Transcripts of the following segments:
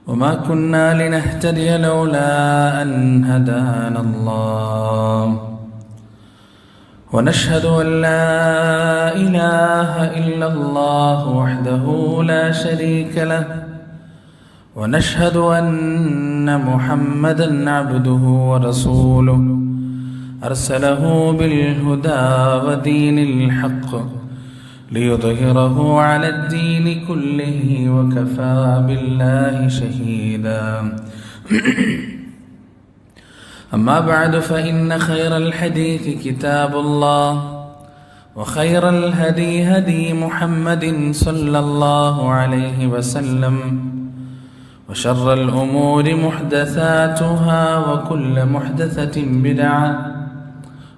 وما كنا لنهتدي لولا أن هدانا الله ونشهد أن لا إله إلا الله وحده لا شريك له ونشهد أن محمدا عبده ورسوله أرسله بالهدى ودين الحق ليظهره على الدين كله وكفى بالله شهيدا أما بعد فإن خير الحديث كتاب الله وخير الهدي هدي محمد صلى الله عليه وسلم وشر الأمور محدثاتها وكل محدثة بدعة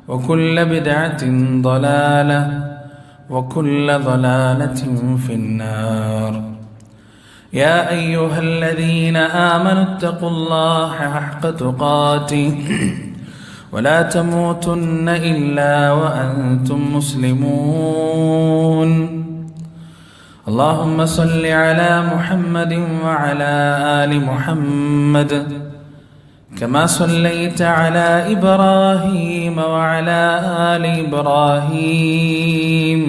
وكل بدعة ضلالة وكل ضلالة في النار يا أيها الذين آمنوا اتقوا الله حق تقاته ولا تموتن إلا وأنتم مسلمون اللهم صل على محمد وعلى آل محمد كما صليت على إبراهيم وعلى آل إبراهيم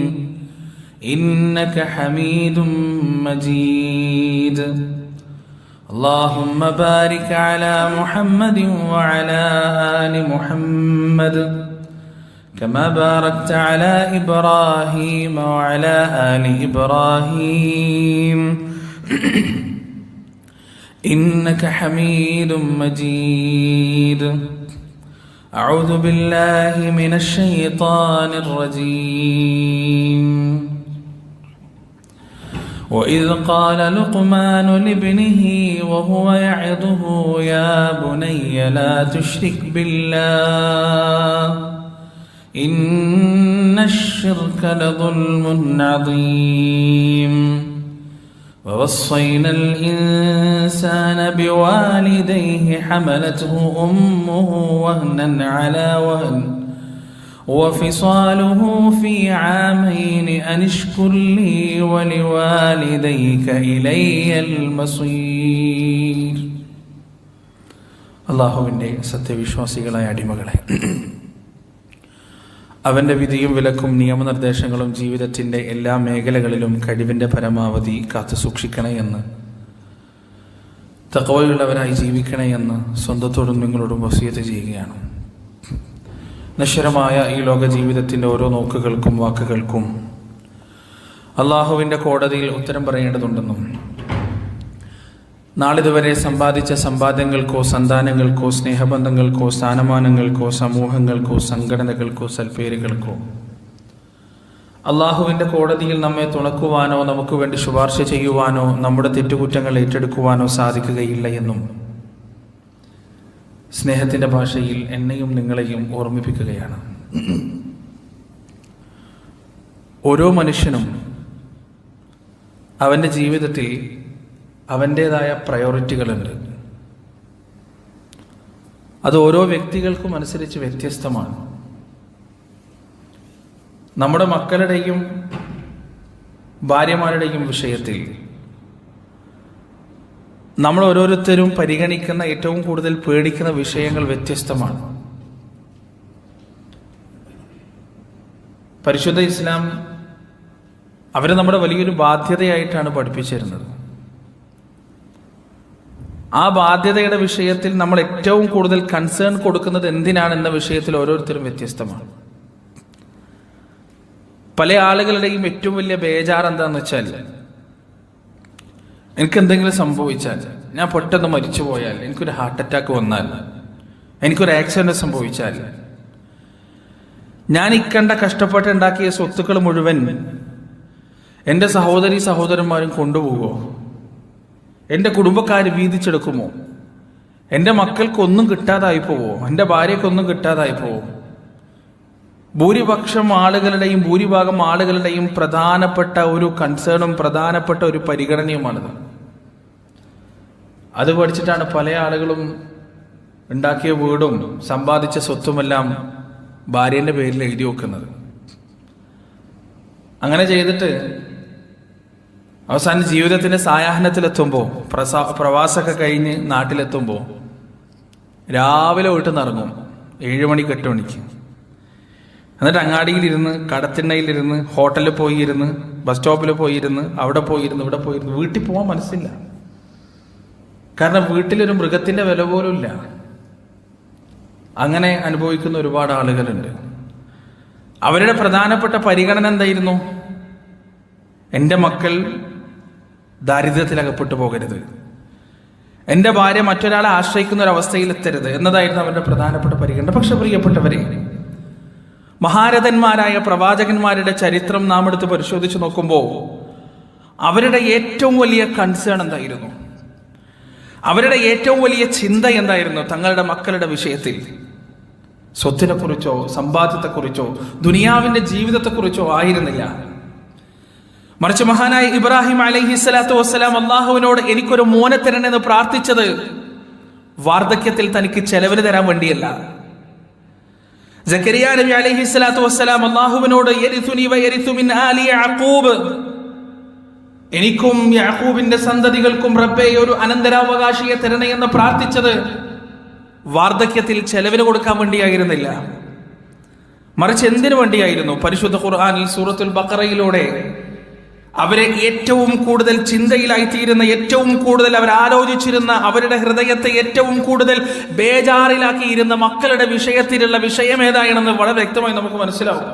إنك حميد مجيد اللهم بارك على محمد وعلى آل محمد كما باركت على إبراهيم وعلى آل إبراهيم إنك حميد مجيد أعوذ بالله من الشيطان الرجيم وإذ قال لقمان لابنه وهو يعظه يا بني لا تشرك بالله إن الشرك لظلم عظيم ووصينا الإنسان بوالديه حملته أمه وهنا على وهن وفصاله في عامين أن اشكر لي ولوالديك إلي المصير അല്ലാഹുവിൻ്റെ സത്യവിശ്വാസികളായ അടിമകളെ, അവൻ്റെ വിധിയും വിലക്കും നിയമനിർദ്ദേശങ്ങളും ജീവിതത്തിൻ്റെ എല്ലാ മേഖലകളിലും കഴിവിൻ്റെ പരമാവധി കാത്തു സൂക്ഷിക്കണേ എന്ന്, തഖ്വയുള്ളവരായി ജീവിക്കണേ എന്ന് സ്വന്തത്തോടും നിങ്ങളോടും വസിയത്ത് ചെയ്യുകയാണ്. നശ്വരമായ ഈ ലോക ജീവിതത്തിൻ്റെ ഓരോ നോക്കുകൾക്കും വാക്കുകൾക്കും അള്ളാഹുവിൻ്റെ കോടതിയിൽ ഉത്തരം പറയേണ്ടതുണ്ടെന്നും, നാളിതുവരെ സമ്പാദിച്ച സമ്പാദ്യങ്ങൾക്കോ സന്താനങ്ങൾക്കോ സ്നേഹബന്ധങ്ങൾക്കോ സ്ഥാനമാനങ്ങൾക്കോ സമൂഹങ്ങൾക്കോ സംഘടനകൾക്കോ സൽപ്പേരുകൾക്കോ അള്ളാഹുവിൻ്റെ കോടതിയിൽ നമ്മെ തുണക്കുവാനോ നമുക്ക് വേണ്ടി ശുപാർശ ചെയ്യുവാനോ നമ്മുടെ തെറ്റുകുറ്റങ്ങൾ ഏറ്റെടുക്കുവാനോ സാധിക്കുകയില്ല എന്നും സ്നേഹത്തിൻ്റെ ഭാഷയിൽ എന്നെയും നിങ്ങളെയും ഓർമ്മിപ്പിക്കുകയാണ്. ഓരോ മനുഷ്യനും അവൻ്റെ ജീവിതത്തിൽ അവൻ്റേതായ പ്രയോറിറ്റികളുണ്ട്. അത് ഓരോ വ്യക്തികൾക്കും അനുസരിച്ച് വ്യത്യസ്തമാണ്. നമ്മുടെ മക്കളുടെയും ഭാര്യമാരുടെയും വിഷയത്തിൽ നമ്മൾ ഓരോരുത്തരും പരിഗണിക്കുന്ന ഏറ്റവും കൂടുതൽ പേടിക്കുന്ന വിഷയങ്ങൾ വ്യത്യസ്തമാണ്. പരിശുദ്ധ ഇസ്ലാം അവരെ നമ്മുടെ വലിയൊരു ബാധ്യതയായിട്ടാണ് പഠിപ്പിച്ചിരുന്നത്. ആ ബാധ്യതയുടെ വിഷയത്തിൽ നമ്മൾ ഏറ്റവും കൂടുതൽ കൺസേൺ കൊടുക്കുന്നത് എന്തിനാണെന്ന വിഷയത്തിൽ ഓരോരുത്തരും വ്യത്യസ്തമാണ്. പല ആളുകളുടെയും ഏറ്റവും വലിയ ബേജാർ എന്താണെന്ന് വെച്ചാൽ, എനിക്കെന്തെങ്കിലും സംഭവിച്ചാൽ, ഞാൻ പെട്ടെന്ന് മരിച്ചു പോയാൽ, എനിക്കൊരു ഹാർട്ട് അറ്റാക്ക് വന്നാൽ, എനിക്കൊരു ആക്സിഡന്റ് സംഭവിച്ചാൽ, ഞാൻ ഇക്കണ്ട കഷ്ടപ്പെട്ടുണ്ടാക്കിയ സ്വത്തുക്കൾ മുഴുവൻ എൻ്റെ സഹോദരി സഹോദരന്മാരും കൊണ്ടുപോകുമോ? എൻ്റെ കുടുംബക്കാർ വീതിച്ചെടുക്കുമോ? എൻ്റെ മക്കൾക്കൊന്നും കിട്ടാതായി പോവോ? എൻ്റെ ഭാര്യയ്ക്കൊന്നും കിട്ടാതായി പോവോ? ഭൂരിഭാഗം ആളുകളുടെയും പ്രധാനപ്പെട്ട ഒരു കൺസേണും പ്രധാനപ്പെട്ട ഒരു പരിഗണനയുമാണിത്. അത് പഠിച്ചിട്ടാണ് പല ആളുകളും ഉണ്ടാക്കിയ വീടും സമ്പാദിച്ച സ്വത്തുമെല്ലാം ഭാര്യൻ്റെ പേരിൽ എഴുതി വെക്കുന്നത്. അങ്ങനെ ചെയ്തിട്ട് അവസാനം ജീവിതത്തിൻ്റെ സായാഹ്നത്തിലെത്തുമ്പോൾ, പ്രവാസമൊക്കെ കഴിഞ്ഞ് നാട്ടിലെത്തുമ്പോൾ രാവിലെ വീട്ടിൽ നിന്ന് ഇറങ്ങും 7 മണിക്ക് 8 മണിക്ക്. എന്നിട്ട് അങ്ങാടിയിലിരുന്ന്, കടത്തിണ്ണയിലിരുന്ന്, ഹോട്ടലിൽ പോയിരുന്ന്, ബസ് സ്റ്റോപ്പിൽ പോയിരുന്ന്, അവിടെ പോയിരുന്ന്, ഇവിടെ പോയിരുന്ന്, വീട്ടിൽ പോകാൻ മനസ്സില്ല. കാരണം വീട്ടിലൊരു മൃഗത്തിൻ്റെ വില പോലും ഇല്ല. അങ്ങനെ അനുഭവിക്കുന്ന ഒരുപാട് ആളുകളുണ്ട്. അവരുടെ പ്രധാനപ്പെട്ട പരിഗണന എന്തായിരുന്നു? എൻ്റെ മക്കൾ ദാരിദ്ര്യത്തിലകപ്പെട്ടു പോകരുത്, എൻ്റെ ഭാര്യ മറ്റൊരാളെ ആശ്രയിക്കുന്ന ഒരു അവസ്ഥയിലെത്തരുത് എന്നതായിരുന്നു അവരുടെ പ്രധാനപ്പെട്ട പരിഗണന. പക്ഷെ പ്രിയപ്പെട്ടവരെ, മഹാരഥന്മാരായ പ്രവാചകന്മാരുടെ ചരിത്രം നാം എടുത്ത് പരിശോധിച്ച് നോക്കുമ്പോൾ അവരുടെ ഏറ്റവും വലിയ കൺസേൺ എന്തായിരുന്നു? അവരുടെ ഏറ്റവും വലിയ ചിന്ത എന്തായിരുന്നു? തങ്ങളുടെ മക്കളുടെ വിഷയത്തിൽ സ്വത്തിനെ കുറിച്ചോ സമ്പാദ്യത്തെക്കുറിച്ചോ ദുനിയാവിന്റെ ജീവിതത്തെക്കുറിച്ചോ ആയിരുന്നില്ല. മറിച്ച് മഹാനായ ഇബ്രാഹിം അലൈഹിസ്സലാത്തു വസ്സലാം അള്ളാഹുവിനോട് എനിക്കൊരു മോനെ തരണമെന്ന് പ്രാർത്ഥിച്ചത് വാർദ്ധക്യത്തിൽ തനിക്ക് ചെലവിന് തരാൻ വേണ്ടിയല്ല. സക്കരിയ നബി അലൈഹിസ്സലാത്തു വസ്സലാം അള്ളാഹുവിനോട് യരിസുനി വയരിസു മിൻ ആലി യഅഖൂബ്, എനിക്കും യാക്കൂബിന്റെ സന്തതികൾക്കും റബ്ബേ ഒരു അനന്തരാവകാശിയെ തരണേ എന്ന് പ്രാർത്ഥിച്ചത് വാർദ്ധക്യത്തിൽ ചെലവിന് കൊടുക്കാൻ വേണ്ടിയായിരുന്നില്ല. മറിച്ച് എന്തിനു വേണ്ടിയായിരുന്നു? പരിശുദ്ധ ഖുർആനിൽ സൂറത്തുൽ ബഖറയിലൂടെ അവരെ ഏറ്റവും കൂടുതൽ ചിന്തയിലായിത്തീരുന്ന, ഏറ്റവും കൂടുതൽ അവർ ആലോചിച്ചിരുന്ന, അവരുടെ ഹൃദയത്തെ ഏറ്റവും കൂടുതൽ ബേജാറിലാക്കിയിരുന്ന മക്കളുടെ വിഷയത്തിലുള്ള വിഷയം ഏതാണെന്ന് വളരെ വ്യക്തമായി നമുക്ക് മനസ്സിലാവും.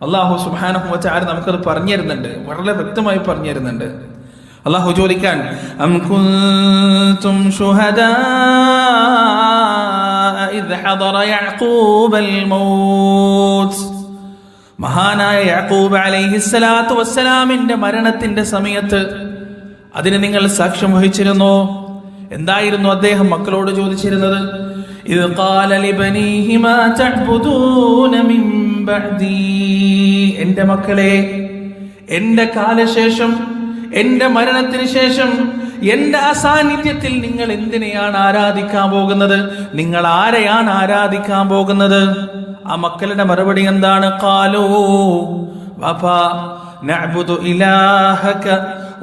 അല്ലാഹു സുബ്ഹാനഹു വ തആല നമുക്കത് പറഞ്ഞു തരുന്നുണ്ട്, വളരെ വ്യക്തമായി പറഞ്ഞു തരുന്നുണ്ട്. അല്ലാഹു ചോദിക്കാൻ, അം കുൻതും ശുഹദാ ഇദ് ഹദറ യഅഖൂബൽ മൗത്ത്, മഹാനായ യാക്കൂബ് അലൈഹിസ്സലാത്തു വസ്സലാമിന്റെ മരണത്തിന്റെ സമയത്ത് അതിന് നിങ്ങൾ സാക്ഷ്യം വഹിച്ചിരുന്നോ? എന്തായിരുന്നു അദ്ദേഹം മക്കളോട് ചോദിച്ചിരുന്നത്? ഇദ് ഖാല ലിബനീഹി മാ തഅ്ബുദൂന മിൻ ബഅദി, എന്റെ മക്കളെ, എന്റെ കാലശേഷം, എന്റെ മരണത്തിന് ശേഷം, എന്റെ അസാന്നിധ്യത്തിൽ നിങ്ങൾ എന്തിനെയാണ് ആരാധിക്കാൻ പോകുന്നത്? നിങ്ങൾ ആരെയാണ് ആരാധിക്കാൻ പോകുന്നത്? ആ മക്കളുടെ മറുപടി എന്താണ്? ഖാലൂ വഫാ നഅ്ബുദു ഇലാഹക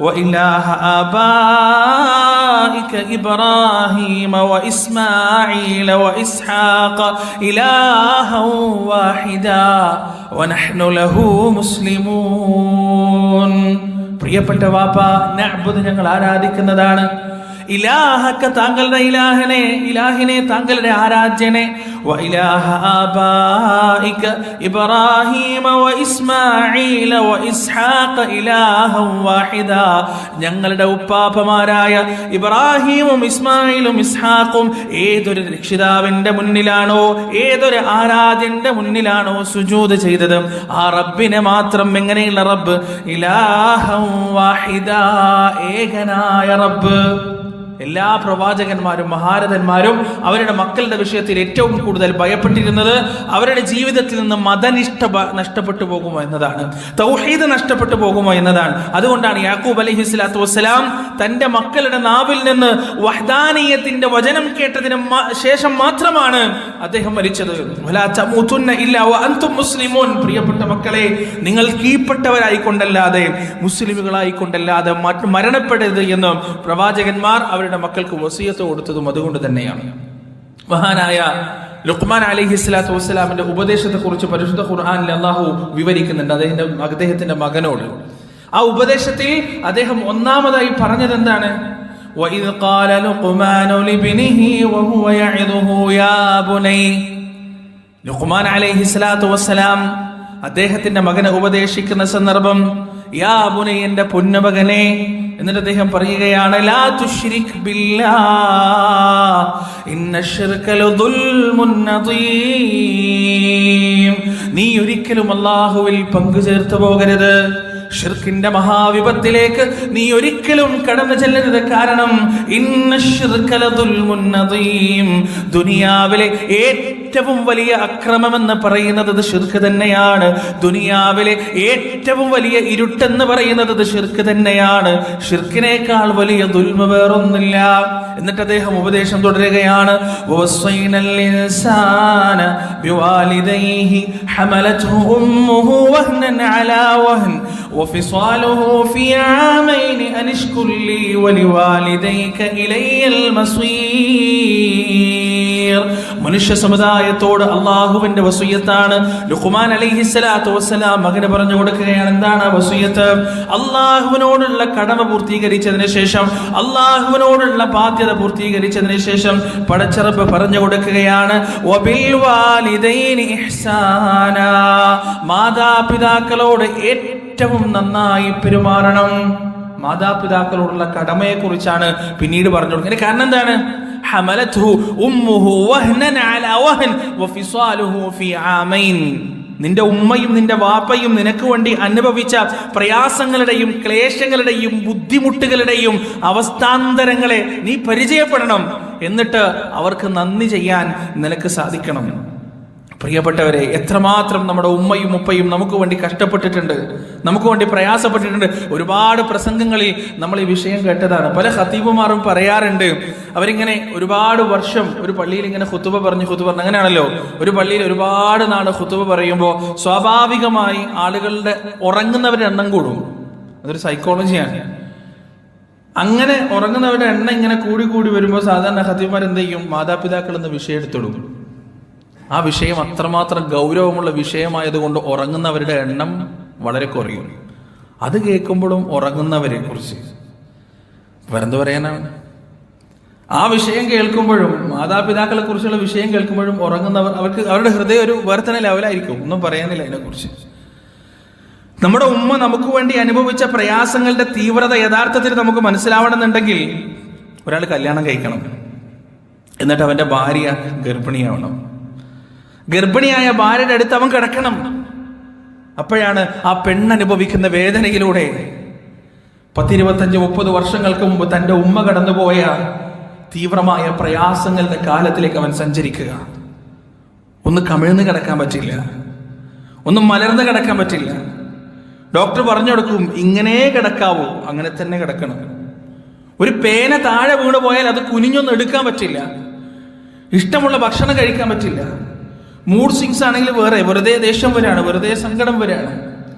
വ ഇലാഹ ആബാഇക ഇബ്രാഹീമ വ ഇസ്മാഈല വ ഇസ്ഹാഖ ഇലാഹൻ വാഹിദാ വ നഹ്നു ലഹു മുസ്ലിമൂൻ. പ്രിയപ്പെട്ട വാപ്പ, നഅ്ബുദ് ഞങ്ങൾ ആരാധിക്കുന്നതാണ്, ഇലാഹക താങ്കളുടെ ഇലാഹിനെ താങ്കളുടെ ആരാധ്യനെ, വ ഇലാഹ ആബാഇക ഇബ്രാഹീമ വ ഇസ്മാഈല വ ഇസ്ഹാഖ ഇലാഹൻ വാഹിദാ, ഞങ്ങളുടെ ഉപ്പാപ്പമാരായ ഇബ്രാഹീമും ഇസ്മായിലും ഇസ്ഹാഖും ഏതൊരു രക്ഷിതാവിന്റെ മുന്നിലാണോ, ഏതൊരു ആരാധ്യന്റെ മുന്നിലാണോ സുജൂദ് ചെയ്തത്, ആ റബ്ബിനെ മാത്രം. എങ്ങനെയുള്ള റബ്ബ്? ഇലാഹൻ വാഹിദാ, ഏകനായ റബ്ബ്. എല്ലാ പ്രവാചകന്മാരും മഹാരഥന്മാരും അവരുടെ മക്കളുടെ വിഷയത്തിൽ ഏറ്റവും കൂടുതൽ ഭയപ്പെട്ടിരുന്നത് അവരുടെ ജീവിതത്തിൽ നിന്ന് മതനിഷ്ഠ നഷ്ടപ്പെട്ടു പോകുമോ എന്നതാണ്, തൗഹീദ് നഷ്ടപ്പെട്ടു പോകുമോ എന്നതാണ്. അതുകൊണ്ടാണ് യാക്കൂബ് അലൈഹിസ്സലാത്തു വസ്സലാം തന്റെ മക്കളുടെ നാവിൽ നിന്ന് വഹ്ദാനിയത്തിന്റെ വചനം കേട്ടതിന് ശേഷം മാത്രമാണ് അദ്ദേഹം മരിച്ചത്. വലാ തമൂതുന്ന ഇല്ലാ വഅൻതും മുസ്ലിമൂൻ, പ്രിയപ്പെട്ട മക്കളെ, നിങ്ങൾ കീഴ്പ്പെട്ടവരായിക്കൊണ്ടല്ലാതെ, മുസ്ലിമുകളായിക്കൊണ്ടല്ലാതെ മരണപ്പെടരുത് എന്ന് പ്രവാചകന്മാർ അവരുടെ മക്കൾക്ക് വസിയത്ത് കൊടുത്തതും അതുകൊണ്ട് തന്നെയാണ്. മഹാനായ ലുഖ്മാൻ അലൈഹിസ്സലാത്തു വസ്സലാമിന്റെ ഉപദേശത്തെ കുറിച്ച് പരിശുദ്ധ ഖുർആനിൽ അല്ലാഹു വിവരിക്കുന്നുണ്ട് അദ്ദേഹത്തിന്റെ മകനോട്. ആ ഉപദേശത്തിൽ അദ്ദേഹം ഒന്നാമതായി പറഞ്ഞത് എന്താണ്? വഇദ് ഖാല ലുഖ്മാനു ലിബ്നിഹി വഹുവ യഇദുഹു യാ ബുനൈ, ലുഖ്മാൻ അലൈഹിസ്സലാത്തു വസ്സലാം അദ്ദേഹത്തിന്റെ മകനെ ഉപദേശിക്കുന്ന സന്ദർഭം യാ ബുനൈ, എന്റെ പൊന്നുമകനെ. എന്നിട്ട് അദ്ദേഹം പറയുകയാണ്, ലാ തുശ്രിക് ബില്ലാഹ് ഇന്നശ്ശിർക ലദുൽമുൻ അദീം, നീ ഒരിക്കലും അല്ലാഹുവിൽ പങ്കു ചേർത്ത് പോകരുത്. ഷിർക്കിന്റെ മഹാവിപത്തിലേക്ക് നീ ഒരിക്കലും കടന്നു ചെല്ലരുത്. കാരണം ഇന്നശ്ശിർക ലദുൽമുൻ അദീം, ദുനിയാവിലെ ഏറ്റവും വലിയ അക്രമമെന്ന് പറയുന്നത് ഷിർക്ക് തന്നെയാണ്. ദുനിയാവിലെ ഏറ്റവും വലിയ ഇരുട്ടെന്ന് പറയുന്നത് ഷിർക്ക് തന്നെയാണ്. ഷിർക്കിനേക്കാൾ വലിയ ദുൽമ വേറൊന്നില്ല. എന്നിട്ട് അദ്ദേഹം ഉപദേശം തുടരുകയാണ്, വവസ്സൈനൽ ഇൻസാന ബിവാലിദൈഹി ഹമലത്ഹു ഉമ്മുഹു വഹ്നൻ അലാ വഹ്ൻ വഫിസാലുഹു ഫീ ആമൈനി അനിഷ്കുർ ലീ വലിവാലിദൈക ഇലയ്യൽ മസീർ. മനുഷ്യ സമുദായത്തോട് അള്ളാഹുവിന്റെ വസിയ്യത്താണ്. ലുഖ്മാൻ അലൈഹിസ്സലാത്തു വസ്സലാം മകന് പറഞ്ഞു കൊടുക്കുകയാണ്. എന്താണ് വസിയ്യത്ത്? അള്ളാഹുവിനോടുള്ള കടമ പൂർത്തീകരിച്ചതിന് ശേഷം, അള്ളാഹുവിനോടുള്ള ബാധ്യത പൂർത്തീകരിച്ചതിന് ശേഷം പടച്ച റബ്ബ് പറഞ്ഞു കൊടുക്കുകയാണ്, വബിൽ വാലിദൈനി ഇഹ്സാനാ, മാതാപിതാക്കളോട് ഏറ്റവും നന്നായി പെരുമാറണം. മാതാപിതാക്കളോടുള്ള കടമയെ കുറിച്ചാണ് പിന്നീട് പറഞ്ഞു കൊടുക്കുന്നത്. കാരണം എന്താണ്? ഹമലത്ഹു ഉമ്മുഹു വഹ്നൻ അലാ വഹ്ൻ വഫിസാലുഹു ഫീ ആമൈൻ. നിന്റെ ഉമ്മയും നിന്റെ വാപ്പയും നിനക്ക് വേണ്ടി അനുഭവിച്ച പ്രയാസങ്ങളുടെയും ക്ലേശങ്ങളുടെയും ബുദ്ധിമുട്ടുകളുടെയും അവസ്ഥാന്തരങ്ങളെ നീ പരിചയപ്പെടണം. എന്നിട്ട് അവർക്ക് നന്ദി ചെയ്യാൻ നിനക്ക് സാധിക്കണം. പ്രിയപ്പെട്ടവരെ, എത്രമാത്രം നമ്മുടെ ഉമ്മയും ഉപ്പയും നമുക്ക് വേണ്ടി കഷ്ടപ്പെട്ടിട്ടുണ്ട്, നമുക്ക് വേണ്ടി പ്രയാസപ്പെട്ടിട്ടുണ്ട്. ഒരുപാട് പ്രസംഗങ്ങളിൽ നമ്മൾ ഈ വിഷയം കേട്ടതാണ്. പല ഖതീബുമാരും പറയാറുണ്ട്, അവരിങ്ങനെ ഒരുപാട് വർഷം ഒരു പള്ളിയിൽ ഇങ്ങനെ ഖുതുബ പറഞ്ഞ് അങ്ങനെയാണല്ലോ, ഒരു പള്ളിയിൽ ഒരുപാട് നാൾ ഖുതുബ പറയുമ്പോൾ സ്വാഭാവികമായി ആളുകളുടെ ഉറങ്ങുന്നവരുടെ എണ്ണം കൂടും. അതൊരു സൈക്കോളജിയാണ്. അങ്ങനെ ഉറങ്ങുന്നവരുടെ എണ്ണം ഇങ്ങനെ കൂടി കൂടി വരുമ്പോൾ സാധാരണ ഖതീബുമാർ എന്ത് ചെയ്യും? മാതാപിതാക്കൾ എന്ന വിഷയം എടുത്തിടും. ആ വിഷയം അത്രമാത്രം ഗൗരവമുള്ള വിഷയമായതുകൊണ്ട് ഉറങ്ങുന്നവരുടെ എണ്ണം വളരെ കുറയും. അത് കേൾക്കുമ്പോഴും ഉറങ്ങുന്നവരെ കുറിച്ച് വേറെന്ത് പറയാനാണ്? ആ വിഷയം കേൾക്കുമ്പോഴും മാതാപിതാക്കളെ കുറിച്ചുള്ള വിഷയം കേൾക്കുമ്പോഴും ഉറങ്ങുന്നവർ, അവർക്ക് അവരുടെ ഹൃദയം ഒരു വേറെ തന്നെ ലെവലായിരിക്കും. ഒന്നും പറയാനില്ല അതിനെക്കുറിച്ച്. നമ്മുടെ ഉമ്മ നമുക്ക് വേണ്ടി അനുഭവിച്ച പ്രയാസങ്ങളുടെ തീവ്രത യഥാർത്ഥത്തിൽ നമുക്ക് മനസ്സിലാവണമെന്നുണ്ടെങ്കിൽ ഒരാൾ കല്യാണം കഴിക്കണം, എന്നിട്ട് അവന്റെ ഭാര്യ ഗർഭിണിയാവണം. ഗർഭിണിയായ ഭാര്യയുടെ അടുത്ത് അവൻ കിടക്കണം. അപ്പോഴാണ് ആ പെണ്ണനുഭവിക്കുന്ന വേദനയിലൂടെ 10-25-30 വർഷങ്ങൾക്ക് മുമ്പ് തൻ്റെ ഉമ്മ കടന്നുപോയ തീവ്രമായ പ്രയാസങ്ങളുടെ കാലത്തിലേക്ക് അവൻ സഞ്ചരിക്കുക. ഒന്ന് കമിഴ്ന്ന് കിടക്കാൻ പറ്റില്ല, ഒന്നും മലർന്ന് കിടക്കാൻ പറ്റില്ല. ഡോക്ടർ പറഞ്ഞു കൊടുക്കും, ഇങ്ങനെ കിടക്കാവൂ, അങ്ങനെ തന്നെ കിടക്കണം. ഒരു പേന താഴെ വീണ് പോയാൽ അത് കുനിഞ്ഞൊന്നും എടുക്കാൻ പറ്റില്ല. ഇഷ്ടമുള്ള ഭക്ഷണം കഴിക്കാൻ പറ്റില്ല. മൂഡ് സ്വിങ്സ് ആണെങ്കിൽ വെറുതെ ദേഷ്യം വരാണ്, വെറുതെ സങ്കടം വരാണ്.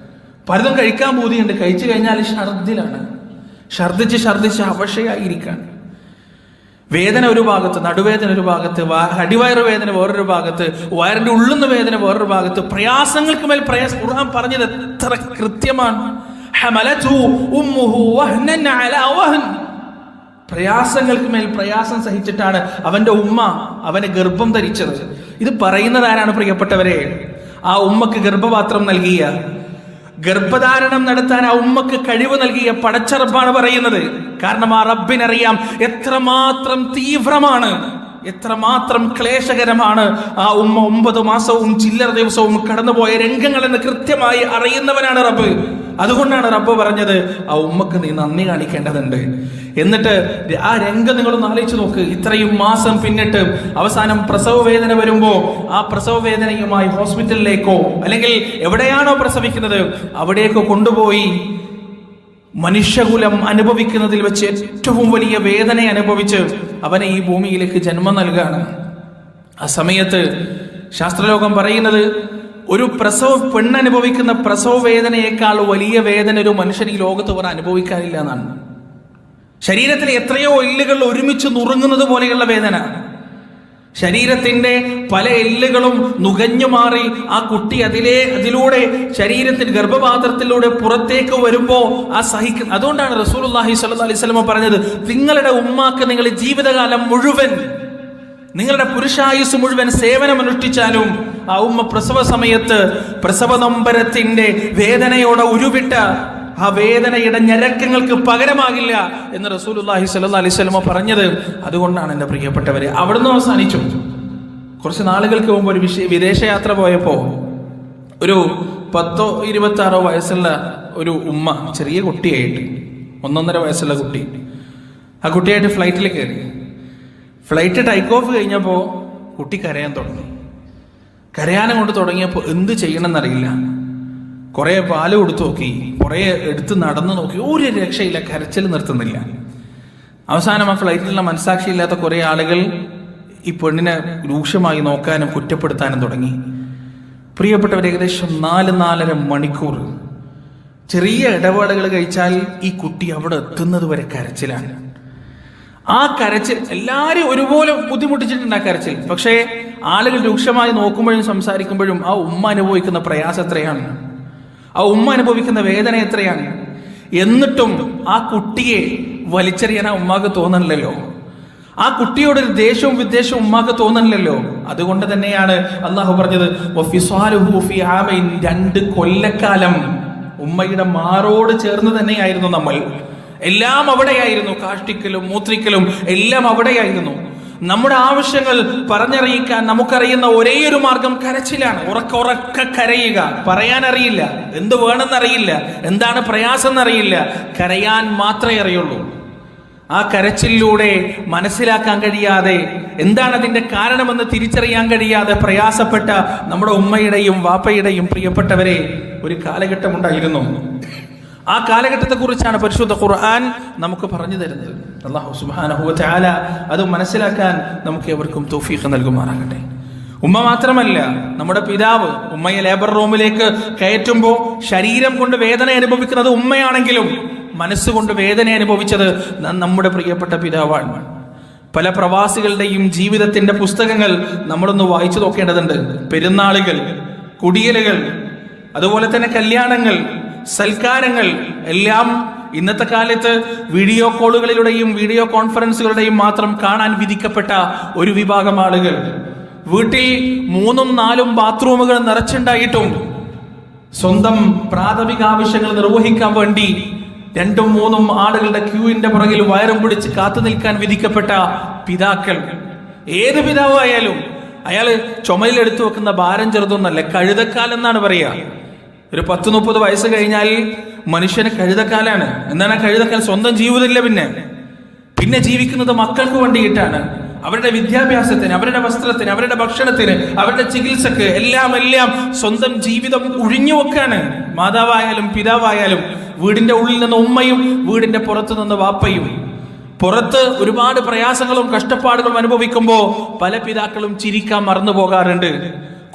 പലതും കഴിക്കാൻ ബോധിയുണ്ട്, കഴിച്ചു കഴിഞ്ഞാൽ ഛർദിലാണ്, ഛർദിച്ച് അവശയായിരിക്കാണ്. വേദന ഒരു ഭാഗത്ത്, നടുവേദന ഒരു ഭാഗത്ത്, അടിവയറ് വേദന വേറൊരു ഭാഗത്ത്, വയറിന്റെ ഉള്ളുന്ന വേദന വേറൊരു ഭാഗത്ത്, പ്രയാസങ്ങൾക്ക് മേൽ പ്രയാസം. ഖുർആൻ പറഞ്ഞത് എത്ര കൃത്യമാണ്. ഹമലതു ഉമ്മുഹു വഹ്നൻ അലാ വഹ്ൻ. പ്രയാസങ്ങൾക്ക് മേൽ പ്രയാസം സഹിച്ചിട്ടാണ് അവന്റെ ഉമ്മ അവനെ ഗർഭം ധരിച്ചത്. ഇത് പറയുന്നത് ആരാണ് പ്രിയപ്പെട്ടവരെ? ആ ഉമ്മക്ക് ഗർഭപാത്രം നൽകിയ, ഗർഭധാരണം നടത്താൻ ആ ഉമ്മക്ക് കഴിവ് നൽകിയ പടച്ച റബ്ബാണ് പറയുന്നത്. കാരണം ആ റബ്ബിനറിയാം എത്രമാത്രം തീവ്രമാണ്, എത്രമാത്രം ക്ലേശകരമാണ് ആ ഉമ്മ 9 മാസവും ചില്ലറ ദിവസവും കടന്നുപോയ രംഗങ്ങൾ എന്ന് കൃത്യമായി അറിയുന്നവനാണ് റബ്ബ്. അതുകൊണ്ടാണ് റബ്ബ് പറഞ്ഞത് ആ ഉമ്മക്ക് നീ നന്ദി കാണിക്കേണ്ടതുണ്ട്. എന്നിട്ട് ആ രംഗം നിങ്ങളൊന്ന് ആലോചിച്ച് നോക്ക്. ഇത്രയും മാസം പിന്നിട്ട് അവസാനം പ്രസവ വേദന വരുമ്പോ ആ പ്രസവ വേദനയുമായി ഹോസ്പിറ്റലിലേക്കോ അല്ലെങ്കിൽ എവിടെയാണോ പ്രസവിക്കുന്നത് അവിടേക്കോ കൊണ്ടുപോയി മനുഷ്യകുലം അനുഭവിക്കുന്നതിൽ വെച്ച് ഏറ്റവും വലിയ വേദന അനുഭവിച്ച് അവനെ ഈ ഭൂമിയിലേക്ക് ജന്മം നൽകുകയാണ്. ആ സമയത്ത് ശാസ്ത്രലോകം പറയുന്നത് ഒരു പെണ്ണനുഭവിക്കുന്ന പ്രസവ വേദനയേക്കാൾ വലിയ വേദന ഒരു മനുഷ്യൻ ഈ ലോകത്ത് വേറെ അനുഭവിക്കാനില്ല എന്നാണ്. ശരീരത്തിലെ എത്രയോ എല്ലുകൾ ഒരുമിച്ച് നുറുങ്ങുന്നത് പോലെയുള്ള വേദന. ശരീരത്തിന്റെ പല എല്ലുകളും നുകഞ്ഞു മാറി ആ കുട്ടി അതിലൂടെ ശരീരത്തിൽ ഗർഭപാത്രത്തിലൂടെ പുറത്തേക്ക് വരുമ്പോ ആ സഹിക്കും. അതുകൊണ്ടാണ് റസൂലുള്ളാഹി സ്വല്ലല്ലാഹി അലൈഹി വസല്ലം പറഞ്ഞത്, നിങ്ങളുടെ ഉമ്മാക്ക് നിങ്ങൾ ജീവിതകാലം മുഴുവൻ, നിങ്ങളുടെ പുരുഷായുസ് മുഴുവൻ സേവനമനുഷ്ഠിച്ചാലും ആ ഉമ്മ പ്രസവ സമയത്ത് പ്രസവ നൊമ്പരത്തിന്റെ വേദനയോടെ ഉരുവിട്ട ആ വേദനയുടെ ഞരക്കങ്ങൾക്ക് പകരമാകില്ല എന്ന് റസൂലുള്ളാഹി സ്വല്ലല്ലാഹി അലൈഹി വസല്ലം പറഞ്ഞത്. അതുകൊണ്ടാണ് എൻ്റെ പ്രിയപ്പെട്ടവരെ. അവിടുന്ന് അവസാനിച്ചു. കുറച്ച് നാളുകൾക്ക് മുമ്പ് ഒരു വിദേശയാത്ര പോയപ്പോ ഒരു 10-26 വയസ്സുള്ള ഒരു ഉമ്മ, ചെറിയ കുട്ടിയായിട്ട്, 1-1.5 വയസ്സുള്ള കുട്ടി, ആ കുട്ടിയായിട്ട് ഫ്ലൈറ്റിൽ കയറി. ഫ്ലൈറ്റ് ടേക്ക് ഓഫ് കഴിഞ്ഞപ്പോൾ കുട്ടി കരയാൻ തുടങ്ങി. കരയാനും കൊണ്ട് തുടങ്ങിയപ്പോൾ എന്ത് ചെയ്യണമെന്നറിയില്ല. കുറേ പാല് കൊടുത്തു നോക്കി, കുറേ എടുത്ത് നടന്നു നോക്കി, ഒരു രക്ഷയില്ല, കരച്ചിൽ നിർത്തുന്നില്ല. അവസാനം ആ ഫ്ലൈറ്റിലുള്ള മനസാക്ഷിയില്ലാത്ത കുറേ ആളുകൾ ഈ പെണ്ണിനെ രൂക്ഷമായി നോക്കാനും കുറ്റപ്പെടുത്താനും തുടങ്ങി. പ്രിയപ്പെട്ടവർ, ഏകദേശം 4-4.5 മണിക്കൂർ ചെറിയ ഇടവേളകൾ കഴിച്ചാൽ ഈ കുട്ടി അവിടെ എത്തുന്നത് വരെ കരച്ചിലാണ്. ആ കരച്ചിൽ എല്ലാവരും ഒരുപോലെ ബുദ്ധിമുട്ടിച്ചിട്ടുണ്ട് ആ കരച്ചിൽ. പക്ഷേ ആളുകൾ രൂക്ഷമായി നോക്കുമ്പോഴും സംസാരിക്കുമ്പോഴും ആ ഉമ്മ അനുഭവിക്കുന്ന പ്രയാസം എത്രയാണ്, ആ ഉമ്മ അനുഭവിക്കുന്ന വേദന എത്രയാണ്. എന്നിട്ടും ആ കുട്ടിയെ വലിച്ചെറിയാൻ ആ ഉമ്മാക്ക് തോന്നണില്ലല്ലോ, ആ കുട്ടിയോടൊരു ദേഷ്യവും വിദ്വേഷവും ഉമ്മാക്ക് തോന്നണില്ലല്ലോ. അതുകൊണ്ട് തന്നെയാണ് അള്ളാഹു പറഞ്ഞത് 2 കൊല്ലക്കാലം ഉമ്മയുടെ മാറോട് ചേർന്ന് തന്നെയായിരുന്നു നമ്മൾ. എല്ലാം അവിടെയായിരുന്നു, കാഷ്ടിക്കലും മൂത്രിക്കലും എല്ലാം അവിടെയായിരുന്നു. നമ്മുടെ ആവശ്യങ്ങൾ പറഞ്ഞറിയിക്കാൻ നമുക്കറിയുന്ന ഒരേയൊരു മാർഗം കരച്ചിലാണ്. ഉറക്ക കരയുക. പറയാനറിയില്ല, എന്ത് വേണമെന്നറിയില്ല, എന്താണ് പ്രയാസം എന്നറിയില്ല, കരയാൻ മാത്രമേ അറിയുള്ളൂ. ആ കരച്ചിലൂടെ മനസ്സിലാക്കാൻ കഴിയാതെ, എന്താണ് അതിന്റെ കാരണമെന്ന് തിരിച്ചറിയാൻ കഴിയാതെ പ്രയാസപ്പെട്ട നമ്മുടെ ഉമ്മയുടെയും വാപ്പയുടെയും പ്രിയപ്പെട്ടവരെ ഒരു കാലഘട്ടം ഉണ്ടായിരുന്നു. ആ കാലഘട്ടത്തെ കുറിച്ചാണ് പരിശുദ്ധ ഖുർആൻ നമുക്ക് പറഞ്ഞു തരുന്നത്. അല്ലാഹു സുബ്ഹാനഹു വ തആല അത് മനസ്സിലാക്കാൻ നമുക്ക് എവർക്കും തൗഫീഖ് നൽകുമാറാകട്ടെ. ഉമ്മ മാത്രമല്ല, നമ്മുടെ പിതാവ് ഉമ്മയെ ലേബർ റൂമിലേക്ക് കയറ്റുമ്പോൾ ശരീരം കൊണ്ട് വേദന അനുഭവിക്കുന്നത് ഉമ്മയാണെങ്കിലും മനസ്സുകൊണ്ട് വേദന അനുഭവിച്ചത് നമ്മുടെ പ്രിയപ്പെട്ട പിതാവാണ്. പല പ്രവാസികളുടെയും ജീവിതത്തിന്റെ പുസ്തകങ്ങൾ നമ്മളൊന്ന് വായിച്ചു നോക്കേണ്ടതുണ്ട്. പെരുന്നാളുകൾ, കുടിയലുകൾ, അതുപോലെ തന്നെ കല്യാണങ്ങൾ, സൽക്കാരങ്ങൾ എല്ലാം ഇന്നത്തെ കാലത്ത് വീഡിയോ കോളുകളിലൂടെയും വീഡിയോ കോൺഫറൻസുകളുടെയും മാത്രം കാണാൻ വിധിക്കപ്പെട്ട ഒരു വിഭാഗം ആളുകൾ. വീട്ടിൽ 3-4 ബാത്റൂമുകൾ നിറച്ചുണ്ടായിട്ടും സ്വന്തം പ്രാഥമിക ആവശ്യങ്ങൾ നിർവഹിക്കാൻ വേണ്ടി 2-3 ആളുകളുടെ ക്യൂവിന്റെ പുറകിൽ വയറും പിടിച്ച് കാത്തു നിൽക്കാൻ വിധിക്കപ്പെട്ട പിതാക്കൾ. ഏത് പിതാവായാലും അയാള് ചുമലിലെടുത്തു വെക്കുന്ന ഭാരം ചെറുതൊന്നല്ല, കഴുതക്കാലെന്നാണ് പറയുക. ഒരു 10-30 വയസ്സ് കഴിഞ്ഞാൽ മനുഷ്യന് കഴുതക്കാലാണ്. എന്താണ് കഴുതക്കാൽ? സ്വന്തം ജീവിതമില്ല, പിന്നെ ജീവിക്കുന്നത് മക്കൾക്ക് വേണ്ടിയിട്ടാണ്. അവരുടെ വിദ്യാഭ്യാസത്തിന്, അവരുടെ വസ്ത്രത്തിന്, അവരുടെ ഭക്ഷണത്തിന്, അവരുടെ ചികിത്സക്ക് എല്ലാം സ്വന്തം ജീവിതം ഒഴിഞ്ഞു വെക്കാണ്. മാതാവായാലും പിതാവായാലും, വീടിന്റെ ഉള്ളിൽ നിന്ന് ഉമ്മയും വീടിന്റെ പുറത്തു നിന്ന് വാപ്പയും. പുറത്ത് ഒരുപാട് പ്രയാസങ്ങളും കഷ്ടപ്പാടുകളും അനുഭവിക്കുമ്പോൾ പല പിതാക്കളും ചിരിക്കാൻ മറന്നു പോകാറുണ്ട്,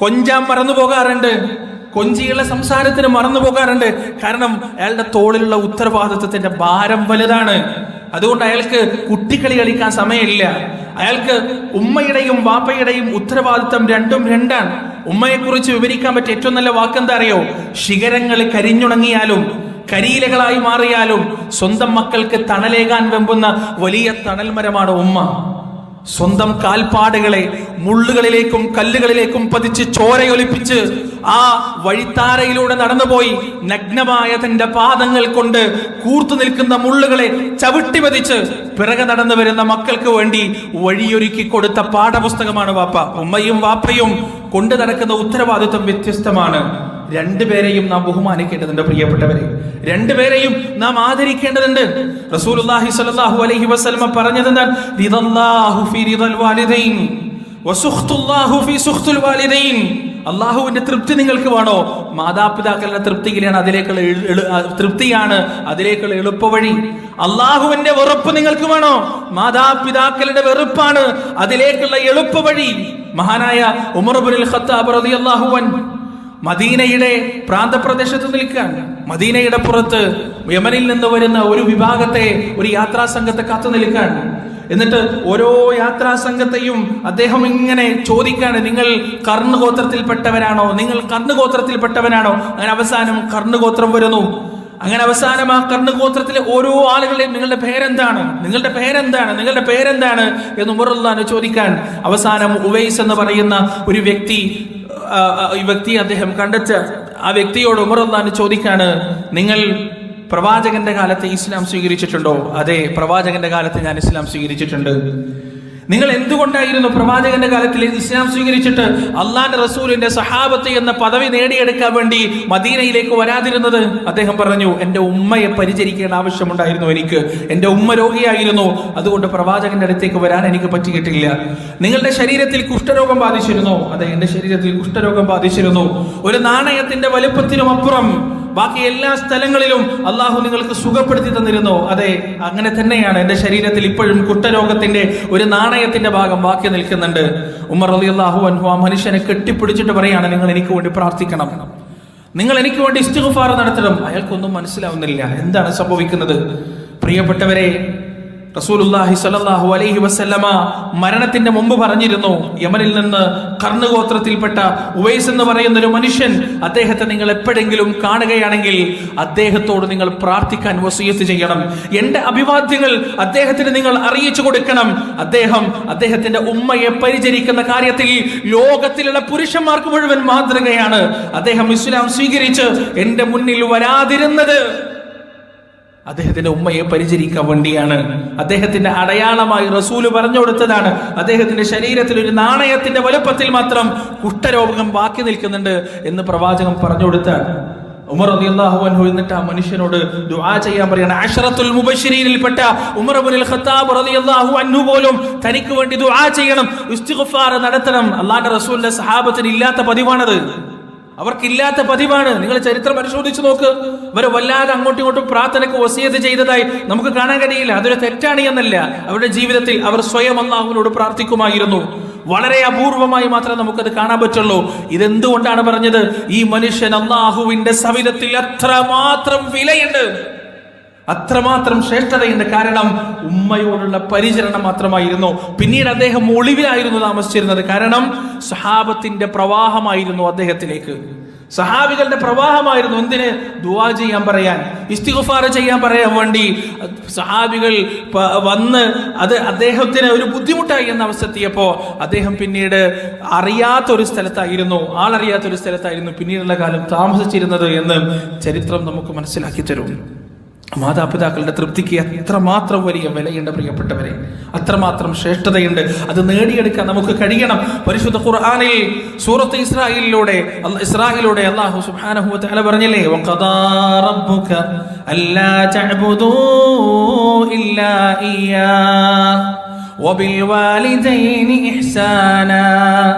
കൊഞ്ചാൻ മറന്നു പോകാറുണ്ട്, കൊഞ്ചിയുള്ള സംസാരത്തിന് മറന്നു പോകാറുണ്ട്. കാരണം അയാളുടെ തോളിലുള്ള ഉത്തരവാദിത്വത്തിന്റെ ഭാരം വലുതാണ്. അതുകൊണ്ട് അയാൾക്ക് കുട്ടിക്കളി കളിക്കാൻ സമയമില്ല. അയാൾക്ക് ഉമ്മയുടെയും വാപ്പയുടെയും ഉത്തരവാദിത്വം രണ്ടാണ്. ഉമ്മയെ കുറിച്ച് വിവരിക്കാൻ പറ്റിയ ഏറ്റവും നല്ല വാക്കെന്താ അറിയോ? ശിഖരങ്ങൾ കരിഞ്ഞുണങ്ങിയാലും കരിയിലകളായി മാറിയാലും സ്വന്തം മക്കൾക്ക് തണലേകാൻ വെമ്പുന്ന വലിയ തണൽ മരമാണ് ഉമ്മ. സ്വന്തം കാൽപ്പാടുകളെ മുള്ളുകളിലേക്കും കല്ലുകളിലേക്കും പതിച്ച് ചോരയൊലിപ്പിച്ച് ആ വഴിത്താരയിലൂടെ നടന്നുപോയി നഗ്നമായ തന്റെ പാദങ്ങൾ കൊണ്ട് കൂർത്തു നിൽക്കുന്ന മുള്ളുകളെ ചവിട്ടി പതിച്ച് പിറകെ നടന്നു വരുന്ന മക്കൾക്ക് വേണ്ടി വഴിയൊരുക്കി കൊടുത്ത പാഠപുസ്തകമാണ് വാപ്പ. ഉമ്മയും വാപ്പയും കൊണ്ടു നടക്കുന്ന ഉത്തരവാദിത്വം വ്യത്യസ്തമാണ്. 2 പേരെയും നാം ബഹുമാനിക്കേണ്ടതുണ്ട് പ്രിയപ്പെട്ടവരെ. 2 പേരെയും നാം ആദരിക്കേണ്ടതുണ്ട്. റസൂലുള്ളാഹി സ്വല്ലല്ലാഹു അലൈഹി വസല്ലം പറഞ്ഞതെന്താണ്? റിദല്ലാഹു ഫീ റിദൽ വാലിദൈൻ വസുഖ്തുല്ലാഹു ഫീ സുഖ്തുൽ വാലിദൈൻ. അല്ലാഹുവിന്റെ തൃപ്തി നിങ്ങൾക്ക് വേണോ? മാതാപിതാക്കളുടെ തൃപ്തിയിലാണ് തൃപ്തിയാണ് അതിലേക്കുള്ള എളുപ്പവഴി. അല്ലാഹുവിന്റെ വെറുപ്പ് നിങ്ങൾക്ക് വേണോ? മാതാപിതാക്കളുടെ വെറുപ്പാണ് അതിലേക്കുള്ള എളുപ്പവഴി. മഹാനായ ഉമർ ഇബ്നുൽ ഖത്താബ് റളിയല്ലാഹു അൻഹു മദീനയുടെ പ്രാന്തപ്രദേശത്ത് നിൽക്കാൻ, മദീനയുടെ പുറത്ത് യമനിൽ നിന്ന് വരുന്ന ഒരു വിഭാഗത്തെ, ഒരു യാത്രാ സംഘത്തെ കാത്തു നിൽക്കാൻ. എന്നിട്ട് ഓരോ യാത്രാ സംഘത്തെയും അദ്ദേഹം ഇങ്ങനെ ചോദിക്കാണ്, നിങ്ങൾ കർണഗോത്രത്തിൽപ്പെട്ടവരാണോ? നിങ്ങൾ കർണഗോത്രത്തിൽപ്പെട്ടവനാണോ? അങ്ങനെ അവസാനം കർണഗോത്രം വരുന്നു. അങ്ങനെ അവസാനം ആ കർണഗോത്രത്തിലെ ഓരോ ആളുകളെയും നിങ്ങളുടെ പേരെന്താണ്, നിങ്ങളുടെ പേരെന്താണ്, നിങ്ങളുടെ പേരെന്താണ് എന്ന് ഉമർ റളിയല്ലാഹു ചോദിക്കാൻ അവസാനം ഉവൈസ് എന്ന് പറയുന്ന ഒരു വ്യക്തി അദ്ദേഹം കണ്ടെച്ച ആ വ്യക്തിയോട് ഉമർ റളിയല്ലാഹു ചോദിക്കാണ്, നിങ്ങൾ പ്രവാചകന്റെ കാലത്ത് ഇസ്ലാം സ്വീകരിച്ചിട്ടുണ്ടോ? അതെ, പ്രവാചകന്റെ കാലത്ത് ഞാൻ ഇസ്ലാം സ്വീകരിച്ചിട്ടുണ്ട്. നിങ്ങൾ എന്തുകൊണ്ടായിരുന്നു പ്രവാചകന്റെ കാലത്തിൽ ഇസ്ലാം സ്വീകരിച്ചിട്ട് അള്ളാന്റെ റസൂലിന്റെ സഹാബത്ത് എന്ന പദവി നേടിയെടുക്കാൻ വേണ്ടി മദീനയിലേക്ക് വരാതിരുന്നത്? അദ്ദേഹം പറഞ്ഞു, എന്റെ ഉമ്മയെ പരിചരിക്കേണ്ട ആവശ്യമുണ്ടായിരുന്നു എനിക്ക്. എന്റെ ഉമ്മ രോഗിയായിരുന്നു, അതുകൊണ്ട് പ്രവാചകന്റെ അടുത്തേക്ക് വരാൻ എനിക്ക് പറ്റിയിട്ടില്ല. നിങ്ങളുടെ ശരീരത്തിൽ കുഷ്ഠരോഗം ബാധിച്ചിരുന്നു? അതെ, എന്റെ ശരീരത്തിൽ കുഷ്ഠരോഗം ബാധിച്ചിരുന്നു. ഒരു നാണയത്തിന്റെ വലുപ്പത്തിനും അപ്പുറം ബാക്കി എല്ലാ സ്ഥലങ്ങളിലും അള്ളാഹു നിങ്ങൾക്ക് സുഖപ്പെടുത്തി തന്നിരുന്നു. അതെ, അങ്ങനെ തന്നെയാണ്. എന്റെ ശരീരത്തിൽ ഇപ്പോഴും കുഷ്ഠരോഗത്തിന്റെ ഒരു നാണയത്തിന്റെ ഭാഗം ബാക്കി നിൽക്കുന്നുണ്ട്. ഉമർ റളിയല്ലാഹു അൻഹു ആ മനുഷ്യനെ കെട്ടിപ്പിടിച്ചിട്ട് പറയാണ്, നിങ്ങൾ എനിക്ക് വേണ്ടി പ്രാർത്ഥിക്കണം. നിങ്ങൾ എനിക്ക് വേണ്ടി ഇസ്തിഗ്ഫാർ നടത്തണം. അയാൾക്കൊന്നും മനസ്സിലാവുന്നില്ല എന്താണ് സംഭവിക്കുന്നത്. പ്രിയപ്പെട്ടവരെ, റസൂലുള്ളാഹി സ്വല്ലല്ലാഹു അലൈഹി വസല്ലമ മരണത്തിന്റെ മുമ്പ് പറഞ്ഞിരുന്നു, യമനിൽ നിന്ന് കർണ് ഗോത്രത്തിൽപ്പെട്ട ഉവൈസ് എന്ന് പറയുന്ന ഒരു മനുഷ്യൻ, അദ്ദേഹത്തെ നിങ്ങൾ എപ്പോഴെങ്കിലും കാണുകയാണെങ്കിൽ അദ്ദേഹത്തോട് നിങ്ങൾ പ്രാർത്ഥിക്കാൻ വസിയത്ത് ചെയ്യണം. എന്റെ അഭിവാദ്യങ്ങൾ അദ്ദേഹത്തിന് നിങ്ങൾ അറിയിച്ചു കൊടുക്കണം. അദ്ദേഹത്തിന്റെ ഉമ്മയെ പരിചരിക്കുന്ന കാര്യത്തിൽ ലോകത്തിലുള്ള പുരുഷന്മാർക്ക് മുഴുവൻ മാതൃകയാണ്. അദ്ദേഹം ഇസ്ലാം സ്വീകരിച്ച് എന്റെ മുന്നിൽ വരാതിരുന്നത് അദ്ദേഹത്തിന്റെ ഉമ്മയെ പരിചരിക്കാൻ വേണ്ടിയാണ്. അദ്ദേഹത്തിന്റെ അടയാളമായി റസൂല് പറഞ്ഞു കൊടുത്തതാണ്. അദ്ദേഹത്തിന്റെ ശരീരത്തിൽ ഒരു നാണയത്തിന്റെ വലുപ്പത്തിൽ മാത്രം കുഷ്ഠരോഗം ബാക്കി നിൽക്കുന്നുണ്ട് എന്ന് പ്രവാചകൻ പറഞ്ഞു കൊടുത്താണ്. ഉമർ റളിയല്ലാഹു അൻഹു എന്നിട്ട് ആ മനുഷ്യനോട് ദുആ ചെയ്യാൻ പറയാണ്. അശറത്തുൽ മുബശ്ശിരീനിൽപ്പെട്ട ഉമർ ഇബ്നുൽ ഖത്താബ് റളിയല്ലാഹു അൻഹു പോലും തനിക്ക് വേണ്ടി ദുആ ചെയ്യണം, ഇസ്തിഗ്ഫാർ നടത്തണം. അല്ലാഹുവിന്റെ റസൂലിന്റെ സഹാബത്തിന് ഇല്ലാത്ത പതിവാണത്, അവർക്കില്ലാത്ത പതിവാണ്. നിങ്ങൾ ചരിത്രം പരിശോധിച്ച് നോക്ക്. അവരെ വല്ലാതെ അങ്ങോട്ടും ഇങ്ങോട്ടും പ്രാർത്ഥനയ്ക്ക് വസിയത്ത് ചെയ്തതായി നമുക്ക് കാണാൻ കഴിയില്ല. അതൊരു തെറ്റാണ് എന്നല്ല, അവരുടെ ജീവിതത്തിൽ അവർ സ്വയം അല്ലാഹുവിനോട് പ്രാർത്ഥിക്കുമായിരുന്നു. വളരെ അപൂർവമായി മാത്രമേ നമുക്കത് കാണാൻ പറ്റുള്ളൂ. ഇതെന്തുകൊണ്ടാണ് പറഞ്ഞത്? ഈ മനുഷ്യൻ അല്ലാഹുവിന്റെ സവിധത്തിൽ അത്രമാത്രം വിലയുണ്ട്, അത്രമാത്രം ശ്രേഷ്ഠതയുണ്ട്. കാരണം ഉമ്മയോടുള്ള പരിചരണം മാത്രമായിരുന്നു. പിന്നീട് അദ്ദേഹം ഒളിവിലായിരുന്നു താമസിച്ചിരുന്നത്. കാരണം സഹാബത്തിന്റെ പ്രവാഹമായിരുന്നു അദ്ദേഹത്തിലേക്ക്, സഹാബികളുടെ പ്രവാഹമായിരുന്നു. എന്തിന്? ദുആ ചെയ്യാൻ പറയാൻ, ഇസ്തിഗ്ഫാർ ചെയ്യാൻ പറയാൻ വേണ്ടി സഹാബികൾ വന്ന് അത് അദ്ദേഹത്തിന് ഒരു ബുദ്ധിമുട്ടായി എന്ന അവസ്ഥ എത്തിയപ്പോ അദ്ദേഹം പിന്നീട് ആളറിയാത്തൊരു സ്ഥലത്തായിരുന്നു പിന്നീടുള്ള കാലം താമസിച്ചിരുന്നത് എന്ന് ചരിത്രം നമുക്ക് മനസ്സിലാക്കി തരും. മാതാപിതാക്കളുടെ തൃപ്തിക്ക് അത്രമാത്രം വലിയ വിലയുണ്ട് പ്രിയപ്പെട്ടവരെ, അത്രമാത്രം ശ്രേഷ്ഠതയുണ്ട്. അത് നേടിയെടുക്കാൻ നമുക്ക് കഴിയണം. പരിശുദ്ധ ഖുർആനിൽ സൂറത്ത് ഇസ്രായിലൂടെ അല്ലാഹു സുബ്ഹാനഹു വ തആല പറഞ്ഞില്ലേ, വഖദാ റബ്ബുക അല്ലാ തഅബുദൂ ഇല്ലാ ഇയ്യാഹ് وبالوالدين إحسانا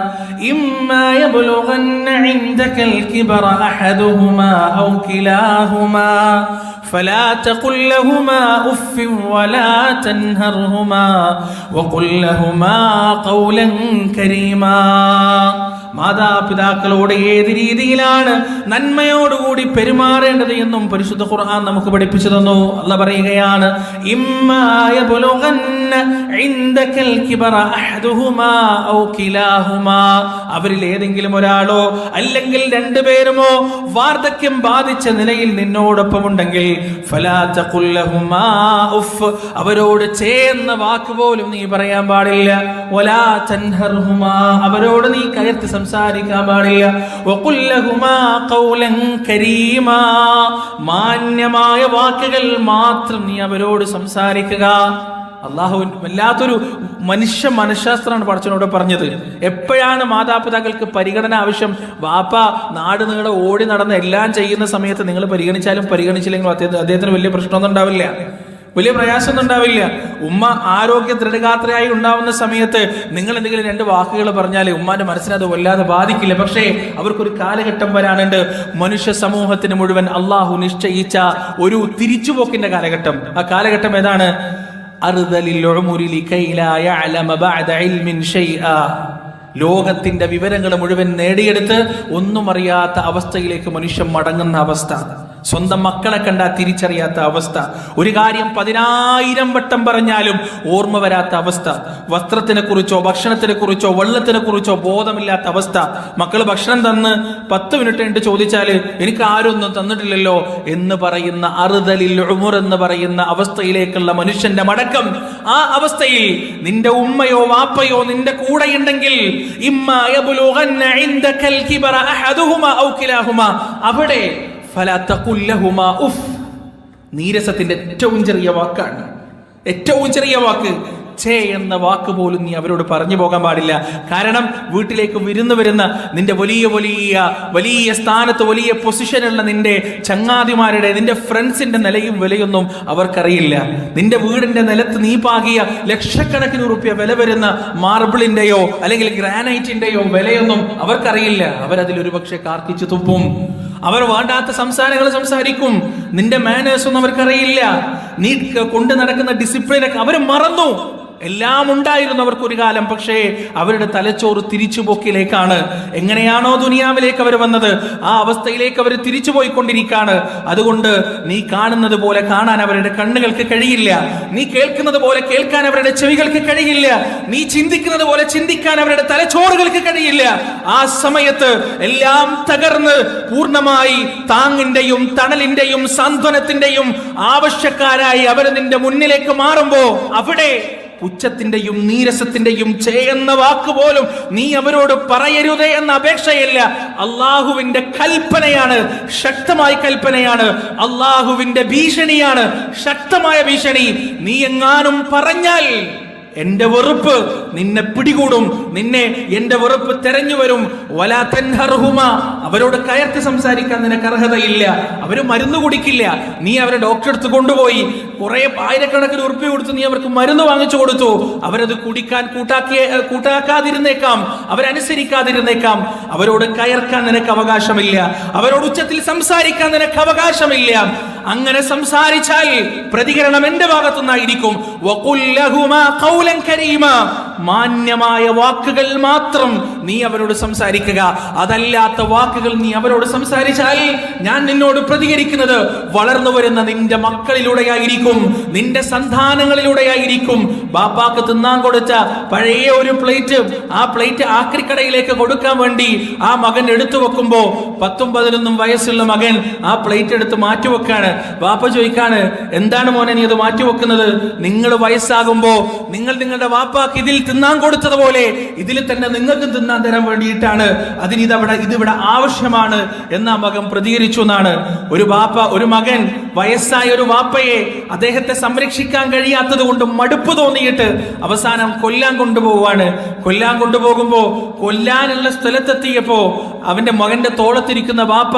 إما يبلغن عندك الكبر أحدهما أو كلاهما فلا تقل لهما أف ولا تنهرهما وقل لهما قولا كريما. മാതാപിതാക്കളോട് ഏത് രീതിയിലാണ് നന്മയോടുകൂടി പെരുമാറേണ്ടത് എന്നും പരിശുദ്ധ ഖുർആൻ നമുക്ക് പഠിപ്പിച്ചു തന്നു. അല്ലാഹ് പറയുകയാണ്, ഇമ്മാ യബ്ലുഗന്ന ഇൻദകൽ കിബറ അഹദുഹുമാ ഔ കിലാഹുമാ, അവരിൽ ഏതെങ്കിലും ഒരാളോ അല്ലെങ്കിൽ രണ്ടുപേരുമോ വാർദ്ധക്യം ബാധിച്ച നിലയിൽ നിന്നോടൊപ്പമുണ്ടെങ്കിൽ ഫലാ തഖുൽ ലഹുമാ ഉഫ്, അവരോട് ചേർന്ന വാക്ക് പോലും നീ പറയാൻ പാടില്ല. വലാ തൻഹർഹുമാ, അവരോട് നീ കയർത്ത് സംസാരിക്കാൻ പാടില്ല. വഖുൽ ലഹുമാ ഖൗലൻ കരീമാ, മാന്യമായ വാക്കുകൾ മാത്രം നീ അവരോട് സംസാരിക്കുക. അള്ളാഹു വല്ലാത്തൊരു മനഃശാസ്ത്രമാണ് പടച്ചവനോട് പറഞ്ഞത്. എപ്പോഴാണ് മാതാപിതാക്കൾക്ക് പരിഗണന ആവശ്യം? വാപ്പ നാട് നീളെ ഓടി നടന്ന് എല്ലാം ചെയ്യുന്ന സമയത്ത് നിങ്ങൾ പരിഗണിച്ചാലും പരിഗണിച്ചില്ലെങ്കിലും അദ്ദേഹത്തിന് വലിയ പ്രശ്നമൊന്നും ഉണ്ടാവില്ല, വലിയ പ്രയാസമൊന്നും ഉണ്ടാവില്ല. ഉമ്മ ആരോഗ്യ ദൃഢഗാത്രയായി ഉണ്ടാവുന്ന സമയത്ത് നിങ്ങൾ എന്തെങ്കിലും രണ്ട് വാക്കുകൾ പറഞ്ഞാൽ ഉമ്മാന്റെ മനസ്സിനെ അത് വല്ലാതെ ബാധിക്കില്ല. പക്ഷേ അവർക്കൊരു കാലഘട്ടം വരാനുണ്ട്, മനുഷ്യ സമൂഹത്തിന് മുഴുവൻ അള്ളാഹു നിശ്ചയിച്ച ഒരു തിരിച്ചുപോക്കിന്റെ കാലഘട്ടം. ആ കാലഘട്ടം ഏതാണ്? ലോകത്തിന്റെ വിവരങ്ങൾ മുഴുവൻ നേടിയെടുത്ത് ഒന്നും അറിയാത്ത അവസ്ഥയിലേക്ക് മനുഷ്യൻ മടങ്ങുന്ന അവസ്ഥ, സ്വന്തം മക്കളെ കണ്ടാൽ തിരിച്ചറിയാത്ത അവസ്ഥ, ഒരു കാര്യം 10,000 വട്ടം പറഞ്ഞാലും ഓർമ്മ വരാത്ത അവസ്ഥ, വസ്ത്രത്തിനെ കുറിച്ചോ ഭക്ഷണത്തിനെ കുറിച്ചോ വെള്ളത്തിനെ കുറിച്ചോ ബോധമില്ലാത്ത അവസ്ഥ. മക്കള് ഭക്ഷണം തന്ന് 10 മിനിറ്റ് കഴിഞ്ഞിട്ട് ചോദിച്ചാല് എനിക്ക് ആരൊന്നും തന്നിട്ടില്ലല്ലോ എന്ന് പറയുന്ന അറുതലിൽ ഉമുർ എന്ന് പറയുന്ന അവസ്ഥയിലേക്കുള്ള മനുഷ്യന്റെ മടക്കം. ആ അവസ്ഥയിൽ നിന്റെ ഉമ്മയോ വാപ്പയോ നിന്റെ കൂടെ ഉണ്ടെങ്കിൽ ഇമ്മാ യബ്ലുഗന്ന ഇൻദകൽ കിബറ അഹദുഹുമാ ഔ കിലാഹുമാ, അവിടെ ഫലാ തഖുൽ ലഹുമാ ഉഫ്, നീരസത്തിന്റെ ഏറ്റവും ചെറിയ വാക്കാണ്, ഏറ്റവും ചെറിയ വാക്ക്. ഛേ എന്ന വാക്ക് പോലും നീ അവരോട് പറഞ്ഞു പോകാൻ പാടില്ല. കാരണം വീട്ടിലേക്ക് വിരുന്ന് വരുന്ന നിന്റെ വലിയ വലിയ വലിയ സ്ഥാനത്ത് വലിയ പൊസിഷനുള്ള നിന്റെ ചങ്ങാതിമാരുടെ നിന്റെ ഫ്രണ്ട്സിന്റെ നിലയും വിലയൊന്നും അവർക്കറിയില്ല. നിന്റെ വീടിന്റെ നിലത്ത് നീ പാകിയ ലക്ഷക്കണക്കിന് റുപ്യ വില വരുന്ന മാർബിളിന്റെയോ അല്ലെങ്കിൽ ഗ്രാനൈറ്റിന്റെയോ വിലയൊന്നും അവർക്കറിയില്ല. അവരതിലൊരു പക്ഷെ കാർക്കിച്ചു തുപ്പും, അവർ വേണ്ടാത്ത സംസാരങ്ങൾ സംസാരിക്കും. നിന്റെ മാനേഴ്സ് ഒന്നും അവർക്കറിയില്ല. നീ കൊണ്ടു നടക്കുന്ന ഡിസിപ്ലിനൊക്കെ അവർ മറന്നു. എല്ലാം ഉണ്ടായിരുന്നു അവർക്കൊരു കാലം. പക്ഷേ അവരുടെ തലച്ചോറ് തിരിച്ചുപോക്കിലേക്കാണ്. എങ്ങനെയാണോ ദുനിയാവിലേക്ക് അവർ വന്നത് ആ അവസ്ഥയിലേക്ക് അവർ തിരിച്ചു പോയിക്കൊണ്ടിരിക്കുകയാണ്. അതുകൊണ്ട് നീ കാണുന്നത് പോലെ കാണാൻ അവരുടെ കണ്ണുകൾക്ക് കഴിയില്ല, നീ കേൾക്കുന്നത് പോലെ കേൾക്കാൻ അവരുടെ ചെവികൾക്ക് കഴിയില്ല, നീ ചിന്തിക്കുന്നത് പോലെ ചിന്തിക്കാൻ അവരുടെ തലച്ചോറുകൾക്ക് കഴിയില്ല. ആ സമയത്ത് എല്ലാം തകർന്ന് പൂർണ്ണമായി താങ്ങിന്റെയും തണലിന്റെയും സാന്ത്വനത്തിന്റെയും ആവശ്യക്കാരായി അവർ നിന്റെ മുന്നിലേക്ക് മാറുമ്പോ അവിടെ പുച്ഛത്തിന്റെയും നീരസത്തിന്റെയും ചെയ്യുന്ന വാക്ക് പോലും നീ അവരോട് പറയരുതേ എന്ന അപേക്ഷയില്ല. അള്ളാഹുവിന്റെ കൽപ്പനയാണ്, ശക്തമായ കൽപ്പനയാണ്. അള്ളാഹുവിന്റെ ഭീഷണിയാണ്, ശക്തമായ ഭീഷണി. നീ എങ്ങാനും പറഞ്ഞാൽ എന്റെ വെറുപ്പ് നിന്നെ പിടികൂടും, നിന്നെ എന്റെ വെറുപ്പ് തെരഞ്ഞു വരും. വലാ തൻഹർഹുമ, അവരോട് കയർത്ത് സംസാരിക്കാൻ നിനക്ക് അർഹതയില്ല. അവര് മരുന്ന് കുടിക്കില്ല, നീ അവരെ ഡോക്ടറെ അടുത്ത് കൊണ്ടുപോയി കുറെ ആയിരക്കണക്കിന് ഉറുപ്പിക കൊടുത്ത് നീ അവർക്ക് മരുന്ന് വാങ്ങിച്ചു കൊടുത്തു. അവരത് കുടിക്കാൻ കൂട്ടാക്കാതിരുന്നേക്കാം, അവരനുസരിക്കാതിരുന്നേക്കാം. അവരോട് കയർക്കാൻ നിനക്ക് അവകാശമില്ല, അവരോട് ഉച്ചത്തിൽ സംസാരിക്കാൻ നിനക്ക് അവകാശമില്ല. അങ്ങനെ സംസാരിച്ചാൽ പ്രതികരണം എന്റെ ഭാഗത്തുനിന്നായിരിക്കും. മാന്യമായ വാക്കുകൾ മാത്രം നീ അവരോട് സംസാരിക്കുക. അതല്ലാത്ത വാക്കുകൾ നീ അവരോട് സംസാരിച്ചാൽ ഞാൻ നിന്നോട് പ്രതികരിക്കുന്നത് വളർന്നു വരുന്ന നിന്റെ മക്കളിലൂടെയായിരിക്കും, നിന്റെ സന്താനങ്ങളിലൂടെയായിരിക്കും. ബാപ്പാക്ക് തിന്നാൻ കൊടുത്ത പഴയ ഒരു പ്ലേറ്റ്, ആ പ്ലേറ്റ് ആക്രിക്കടയിലേക്ക് കൊടുക്കാൻ വേണ്ടി ആ മകൻ എടുത്തു വെക്കുമ്പോ 10-11 വയസ്സുള്ള മകൻ ആ പ്ലേറ്റ് എടുത്ത് മാറ്റിവെക്കാണ്. ബാപ്പ ചോദിക്കാണ്, എന്താണ് മോനെ നീ അത് മാറ്റിവെക്കുന്നത്? നിങ്ങൾ വയസ്സാകുമ്പോ നിങ്ങൾ നിങ്ങളുടെ വാപ്പാക്ക് ഇതിൽ തിന്നാൻ കൊടുത്തതുപോലെ ഇതിൽ തന്നെ നിങ്ങൾക്ക് തിന്നാൻ തരാൻ വേണ്ടിയിട്ടാണ്, ഇതിവിടെ ആവശ്യമാണ് എന്ന് ആ മകൻ പ്രതികരിച്ചു എന്നാണ്. ഒരു മകൻ വയസ്സായ ഒരു വാപ്പയെ അദ്ദേഹത്തെ സംരക്ഷിക്കാൻ കഴിയാത്തത് കൊണ്ട് മടുപ്പ് തോന്നിയിട്ട് അവസാനം കൊല്ലാൻ കൊണ്ടുപോവാണ്. കൊല്ലാൻ കൊണ്ടുപോകുമ്പോ കൊല്ലാനുള്ള സ്ഥലത്തെത്തിയപ്പോ അവന്റെ മകന്റെ തോളത്തിരിക്കുന്ന വാപ്പ,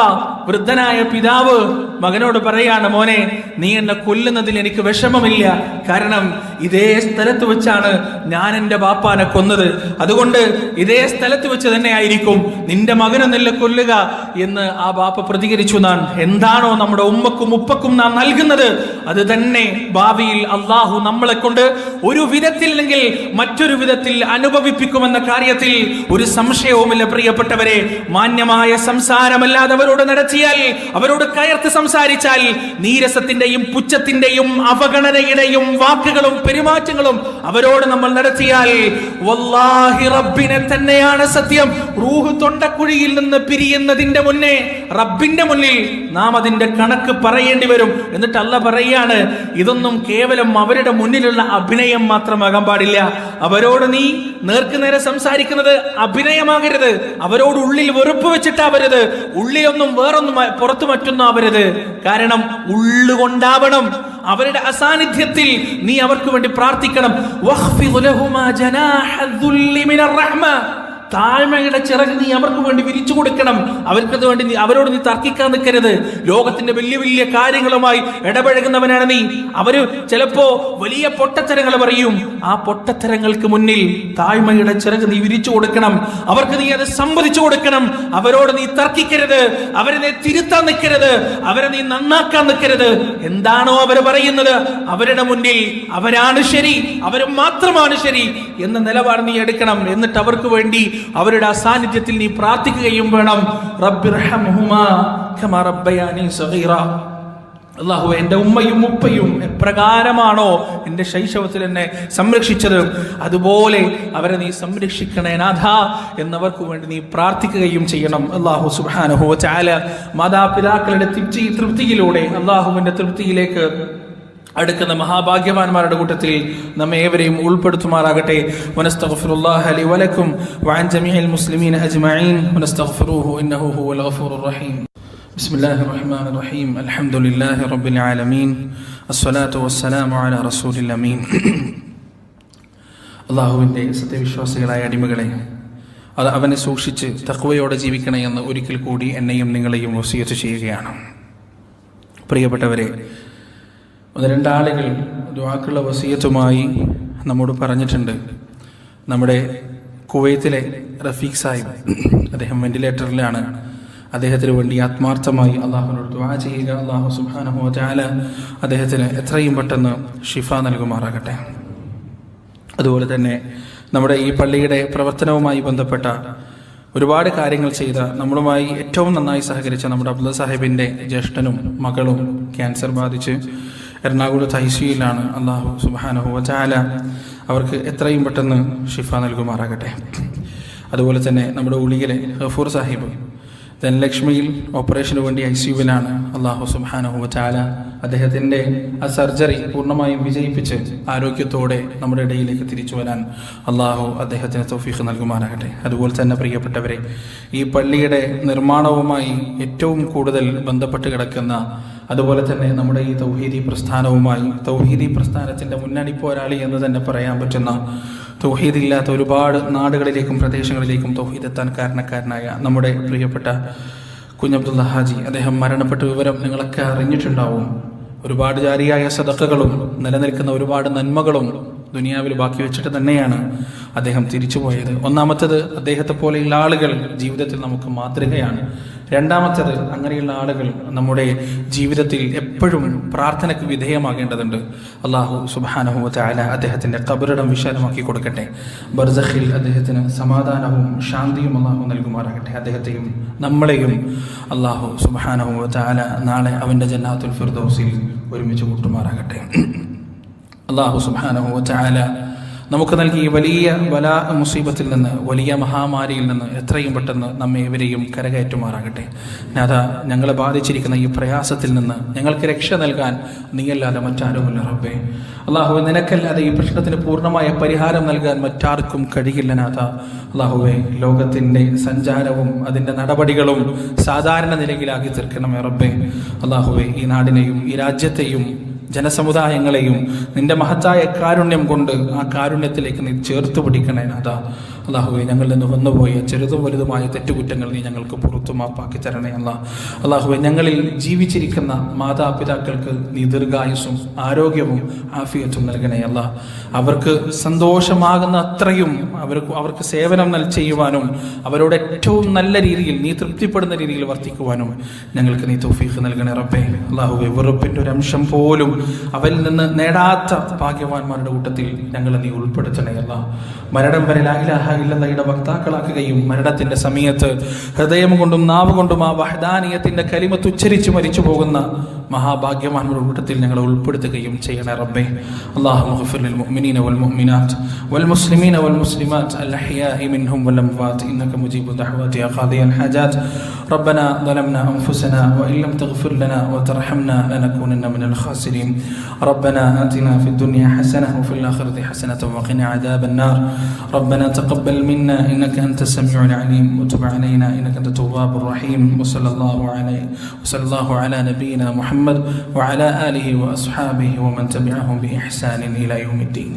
വൃദ്ധനായ പിതാവ് മകനോട് പറയാണ്, മോനെ നീ എന്നെ കൊല്ലുന്നതിൽ എനിക്ക് വിഷമമില്ല, കാരണം ഇതേ സ്ഥലത്ത് വെച്ചാണ് ഞാൻ എന്റെ ബാപ്പാനെ കൊന്നത്, അതുകൊണ്ട് ഇതേ സ്ഥലത്ത് വെച്ച് തന്നെ ആയിരിക്കും നിന്റെ മകനെന്നല്ല കൊല്ലുക എന്ന് ആ ബാപ്പ പ്രതികരിച്ചു എന്നാണ്. എന്താണോ നമ്മുടെ ഉമ്മക്കും ഉപ്പക്കും നാം നൽകുന്നത് അത് തന്നെ ഭാവിയിൽ അള്ളാഹു നമ്മളെ കൊണ്ട് ഒരു വിധത്തില്ലെങ്കിൽ മറ്റൊരു വിധത്തിൽ അനുഭവിപ്പിക്കുമെന്ന കാര്യത്തിൽ ഒരു സംശയവുമില്ല. പ്രിയപ്പെട്ടവരെ, മാന്യമായ സംസാരമല്ലാതെ അവരോട് നടത്തിയാൽ, അവരോട് കയർത്ത് സംസാരിച്ചാൽ, നീരസത്തിന്റെയും പുച്ഛത്തിന്റെയും അവഗണനയുടെയും വാക്കുകളും പെരുമാറ്റങ്ങളും അവരോട് നമ്മൾ നടത്തിയാൽ, വല്ലാഹി റബ്ബിനെ തന്നെയാണ് സത്യം, റൂഹ് തൊണ്ടക്കുഴിയിൽ നിന്ന് പിരിയുന്നതിന്റെ മുന്നേ റബ്ബിന്റെ മുന്നിൽ നാം അതിന്റെ കണക്ക് പറയേണ്ടി വരും. എന്നിട്ട് അല്ലാഹ് പറയാണ്, ഇതൊന്നും കേവലം അവരുടെ മുന്നിലുള്ള അഭിനയം മാത്രമാകാൻ പാടില്ല. അവരോട് നീ നേർക്കുനേരെ സംസാരിക്കുന്നത് അഭിനയമാകരുത്, അവരോട് ഉള്ളിൽ വെറുപ്പ് വെച്ചിട്ടാവരുത്, ഉള്ളിലൊന്നും വേറൊന്നും പുറത്തു മറ്റൊന്നും ആവരുത്. കാരണം ഉള്ളുകൊണ്ടാവണം. അവരുടെ അസാന്നിധ്യത്തിൽ നീ അവർക്ക് വേണ്ടി പ്രാർത്ഥിക്കണം. താഴ്മയുടെ ചിറക് നീ അവർക്ക് വേണ്ടി വിരിച്ചു കൊടുക്കണം. അവർക്കത് വേണ്ടി അവരോട് നീ തർക്കിക്കാൻ നിൽക്കരുത്. ലോകത്തിന്റെ വലിയ വലിയ കാര്യങ്ങളുമായി ഇടപഴകുന്നവനാണ് നീ. അവര് ചിലപ്പോ വലിയ പൊട്ടത്തരങ്ങൾ പറയും. ആ പൊട്ടത്തരങ്ങൾക്ക് മുന്നിൽ താഴ്മയുടെ ചിറക് നീ വിരിച്ചു കൊടുക്കണം. അവർക്ക് നീ അത് സമ്മതിച്ചു കൊടുക്കണം. അവരോട് നീ തർക്കിക്കരുത്, അവരെ നീ തിരുത്താൻ നിൽക്കരുത്, അവരെ നീ നന്നാക്കാൻ നിൽക്കരുത്. എന്താണോ അവർ പറയുന്നത് അവരുടെ മുന്നിൽ അവരാണ് ശരി, അവർ മാത്രമാണ് ശരി എന്ന നിലപാട് നീ എടുക്കണം. എന്നിട്ട് അവർക്ക് വേണ്ടി അവരുടെ അസാന്നിധ്യത്തിൽ നീ പ്രാർത്ഥിക്കുകയും വേണം. റബ്ബിർഹംഹുമാ കമാ റബ്ബയാനി സഗീറാ. അല്ലാഹുവേ, എൻ്റെ ഉമ്മയും ഉപ്പയും എപ്രകാരമാണോ എൻ്റെ ശൈശവത്തിൽ എന്നെ സംരക്ഷിച്ചത് അതുപോലെ അവരെ നീ സംരക്ഷിക്കണേ നാഥ എന്നവർക്ക് വേണ്ടി നീ പ്രാർത്ഥിക്കുകയും ചെയ്യണം. അല്ലാഹു സുബ്ഹാനഹു വ തആല മാതാപിതാക്കളുടെ തൃപ്തിയിലൂടെ അല്ലാഹുവിൻ്റെ തൃപ്തിയിലേക്ക് അടുക്കുന്ന മഹാഭാഗ്യവാന്മാരുടെ കൂട്ടത്തിൽ നമ്മെ ഏവരെയും ഉൾപ്പെടുത്തുമാറാകട്ടെ. വനസ്തഗ്ഫിറുല്ലാഹ ലി വലക്കും വഅൻ ജമീഇൽ മുസ്ലിമീന അജ്മഈൻ വനസ്തഗ്ഫിറൂഹു ഇന്നഹു ഹുവൽ ഗഫൂറുർ റഹീം. ബിസ്മില്ലാഹിർ റഹ്മാനിർ റഹീം. അൽഹംദുലില്ലാഹി റബ്ബിൽ ആലമീൻ. അസ്സലാത്തു വസ്സലാമു അലാ റസൂലിൽ അമീൻ. അല്ലാഹുവിൻ്റെ സത്യവിശ്വാസികളായ അടിമകളെ, അത് അവനെ സൂക്ഷിച്ച് തഖ്വയോടെ ജീവിക്കണേ എന്ന് ഒരിക്കൽ കൂടി എന്നെയും നിങ്ങളെയും വസിയത്ത് ചെയ്യുകയാണ്. പ്രിയപ്പെട്ടവരെ, 1-2 ആളുകൾ ദുആക്കുള്ള വസിയത്തുമായി നമ്മോട് പറഞ്ഞിട്ടുണ്ട്. നമ്മുടെ കുവൈത്തിലെ റഫീഖ് സാഹിബ്, അദ്ദേഹം വെന്റിലേറ്ററിലാണ്. അദ്ദേഹത്തിന് വേണ്ടി ആത്മാർത്ഥമായി അള്ളാഹുവിനോട് ദുആ ചെയ്യുക. അള്ളാഹു സുബ്ഹാനഹു വ തആല അദ്ദേഹത്തിന് എത്രയും പെട്ടെന്ന് ഷിഫ നൽകുമാറാകട്ടെ. അതുപോലെ തന്നെ നമ്മുടെ ഈ പള്ളിയുടെ പ്രവർത്തനവുമായി ബന്ധപ്പെട്ട ഒരുപാട് കാര്യങ്ങൾ ചെയ്ത, നമ്മളുമായി ഏറ്റവും നന്നായി സഹകരിച്ച നമ്മുടെ അബ്ദുള്ള സാഹിബിൻ്റെ ജ്യേഷ്ഠനും മകളും ക്യാൻസർ ബാധിച്ച് എറണാകുളത്ത് ICUയിലാണ്. അള്ളാഹു സുബ്ഹാനഹു വ തആല അവർക്ക് എത്രയും പെട്ടെന്ന് ഷിഫ നൽകുമാറാകട്ടെ. അതുപോലെ തന്നെ നമ്മുടെ ഉളിയിലെ ഗഫൂർ സാഹിബ് ധനലക്ഷ്മിയിൽ ഓപ്പറേഷന് വേണ്ടി ICUവിലാണ്. അള്ളാഹു സുബ്ഹാനഹു വ തആല അദ്ദേഹത്തിൻ്റെ ആ സർജറി പൂർണ്ണമായും വിജയിപ്പിച്ച് ആരോഗ്യത്തോടെ നമ്മുടെ ഇടയിലേക്ക് തിരിച്ചു വരാൻ അള്ളാഹു അദ്ദേഹത്തിന് തൗഫീഖ് നൽകുമാറാകട്ടെ. അതുപോലെ തന്നെ പ്രിയപ്പെട്ടവരെ, ഈ പള്ളിയുടെ നിർമ്മാണവുമായി ഏറ്റവും കൂടുതൽ ബന്ധപ്പെട്ട് കിടക്കുന്ന, അതുപോലെ തന്നെ നമ്മുടെ ഈ തൗഹീദി പ്രസ്ഥാനവുമായി, തൗഹീദി പ്രസ്ഥാനത്തിൻ്റെ മുന്നണി പോരാളി എന്ന് തന്നെ പറയാൻ പറ്റുന്ന, തൗഹീദില്ലാത്ത ഒരുപാട് നാടുകളിലേക്കും പ്രദേശങ്ങളിലേക്കും തൗഹീദ് എത്താൻ കാരണക്കാരനായ നമ്മുടെ പ്രിയപ്പെട്ട കുഞ്ഞബ്ദുള്ള ഹാജി, അദ്ദേഹം മരണപ്പെട്ട വിവരം നിങ്ങളൊക്കെ അറിഞ്ഞിട്ടുണ്ടാവും. ഒരുപാട് ജാരിയായ സദഖകളും നിലനിൽക്കുന്ന ഒരുപാട് നന്മകളും ദുനിയാവിൽ ബാക്കി വെച്ചിട്ട് തന്നെയാണ് അദ്ദേഹം തിരിച്ചുപോയത്. ഒന്നാമത്തേത്, അദ്ദേഹത്തെ പോലെയുള്ള ആളുകൾ ജീവിതത്തിൽ നമുക്ക് മാതൃകയാണ്. രണ്ടാമത്തേത്, അങ്ങനെയുള്ള ആളുകൾ നമ്മുടെ ജീവിതത്തിൽ എപ്പോഴും പ്രാർത്ഥനയ്ക്ക് വിധേയമാകേണ്ടതുണ്ട്. അള്ളാഹു സുബ്ഹാനഹു വ തആല അദ്ദേഹത്തിൻ്റെ ഖബറിടം വിശാലമാക്കി കൊടുക്കട്ടെ. ബർസഖിൽ അദ്ദേഹത്തിന് സമാധാനവും ശാന്തിയും അള്ളാഹു നൽകുമാറാകട്ടെ. അദ്ദേഹത്തെയും നമ്മളെയും അള്ളാഹു സുബ്ഹാനഹു വ തആല നാളെ അവൻ്റെ ജന്നാത്തുൽ ഫിർദൗസിൽ ഒരുമിച്ച് കൂട്ടുമാറാകട്ടെ. അള്ളാഹു സുബ്ഹാനഹു വ തആല നമുക്ക് നൽകി വലിയ ബലാ മുസീബത്തിൽ നിന്ന്, വലിയ മഹാമാരിയിൽ നിന്ന് എത്രയും പെട്ടെന്ന് നമ്മെ ഇവരെയും കരകയറ്റുമാറാകട്ടെ. നാഥ, ഞങ്ങളെ ബാധിച്ചിരിക്കുന്ന ഈ പ്രയാസത്തിൽ നിന്ന് ഞങ്ങൾക്ക് രക്ഷ നൽകാൻ നീയല്ലാതെ മറ്റാരുമില്ല റബ്ബേ. അള്ളാഹുവെ, നിനക്കല്ലാതെ ഈ പ്രശ്നത്തിന് പൂർണ്ണമായ പരിഹാരം നൽകാൻ മറ്റാർക്കും കഴിയില്ല നാഥ. അള്ളാഹുവെ, ലോകത്തിൻ്റെ സഞ്ചാരവും അതിൻ്റെ നടപടികളും സാധാരണ നിലയിലാക്കി തീർക്കണമേ റബ്ബേ. അള്ളാഹുവെ, ഈ നാടിനെയും ഈ രാജ്യത്തെയും ജനസമുദായങ്ങളെയും നിന്റെ മഹത്തായ കാരുണ്യം കൊണ്ട് ആ കാരുണ്യത്തിലേക്ക് നീ ചേർത്ത് പിടിക്കണേ നാഥ. അള്ളാഹുവെ, ഞങ്ങളിൽ നിന്ന് വന്നുപോയ ചെറുതും വലുതുമായ തെറ്റുകുറ്റങ്ങൾ നീ ഞങ്ങൾക്ക് പുറത്തു മാപ്പാക്കി തരണേ അല്ലാഹ്. അള്ളാഹുവെ, ഞങ്ങളിൽ ജീവിച്ചിരിക്കുന്ന മാതാപിതാക്കൾക്ക് നീ ദീർഘായുസ്സും ആരോഗ്യവും ആഫിയത്തും നൽകണേ അല്ലാഹ്. അവർക്ക് സന്തോഷമാകുന്ന അത്രയും അവർക്ക് സേവനം ചെയ്യുവാനും അവരോട് ഏറ്റവും നല്ല രീതിയിൽ നീ തൃപ്തിപ്പെടുന്ന രീതിയിൽ വർത്തിക്കുവാനും ഞങ്ങൾക്ക് നീ തൗഫീഖ് നൽകണേ റബ്ബേ. അള്ളാഹുവെ, വെറുപ്പിൻ്റെ ഒരു അംശം പോലും അവരിൽ നിന്ന് നേടാത്ത ഭാഗ്യവാന്മാരുടെ കൂട്ടത്തിൽ ഞങ്ങളെ നീ ഉൾപ്പെടുത്തണേ അല്ലാഹ്. മരണം വരെ ലാ ഇലാഹ ഇല്ലല്ലാഹയുടെ വക്താക്കളാക്കുകയും മരണത്തിന്റെ സമയത്ത് ഹൃദയം കൊണ്ടും നാവ് കൊണ്ടും ആ വഹ്ദാനിയത്തിന്റെ കലിമത്ത് ഉച്ചരിച്ച് മരിച്ചു പോകുന്ന മഹാഭാഗ്യവാന്മാരുടെ കൂട്ടത്തിൽ ഞങ്ങളെ ഉൾപ്പെടുത്തുകയും ചെയ്യണേ റബ്ബേ. അല്ലാഹുമ്മ ഗ്ഫിർ ലിൽ മുഅ്മിനീന വൽ മുഅ്മിനാത്ത് വൽ മുസ്ലിമീന വൽ മുസ്ലിമാത്ത് അൽ അഹ്യാഇ മിൻഹും വൽ അംവാത്ത് ഇന്നക മുജീബു ദഅവാതി യാ ഖാദിയൽ ഹജാത്ത്. റബ്ബനാ ളലംനാ അൻഫുസനാ വഇൻ ലം തഗ്ഫിർ ലനാ വതർഹംനാ ലനകൂനന്ന മിനൽ ഖാസിരീൻ. റബ്ബനാ ആതിനാ ഫിദ് ദുനിയ ഹസനഹ വഫിൽ ആഖിറതി ഹസനത വഖിനാ അദാബൻ നാർ. റബ്ബനാ തഖബ്ബൽ മിന്നാ ഇന്നക അൻതസ് സമീഉൽ അലീം വതുബ് അലൈനാ ഇന്നക അൻത തവ്വാബുർ റഹീം. വസല്ലല്ലാഹു അലാ നബിയിനാ മുഹമ്മദ് وعلى آله وأصحابه ومن تبعهم بإحسان إلى يوم الدين.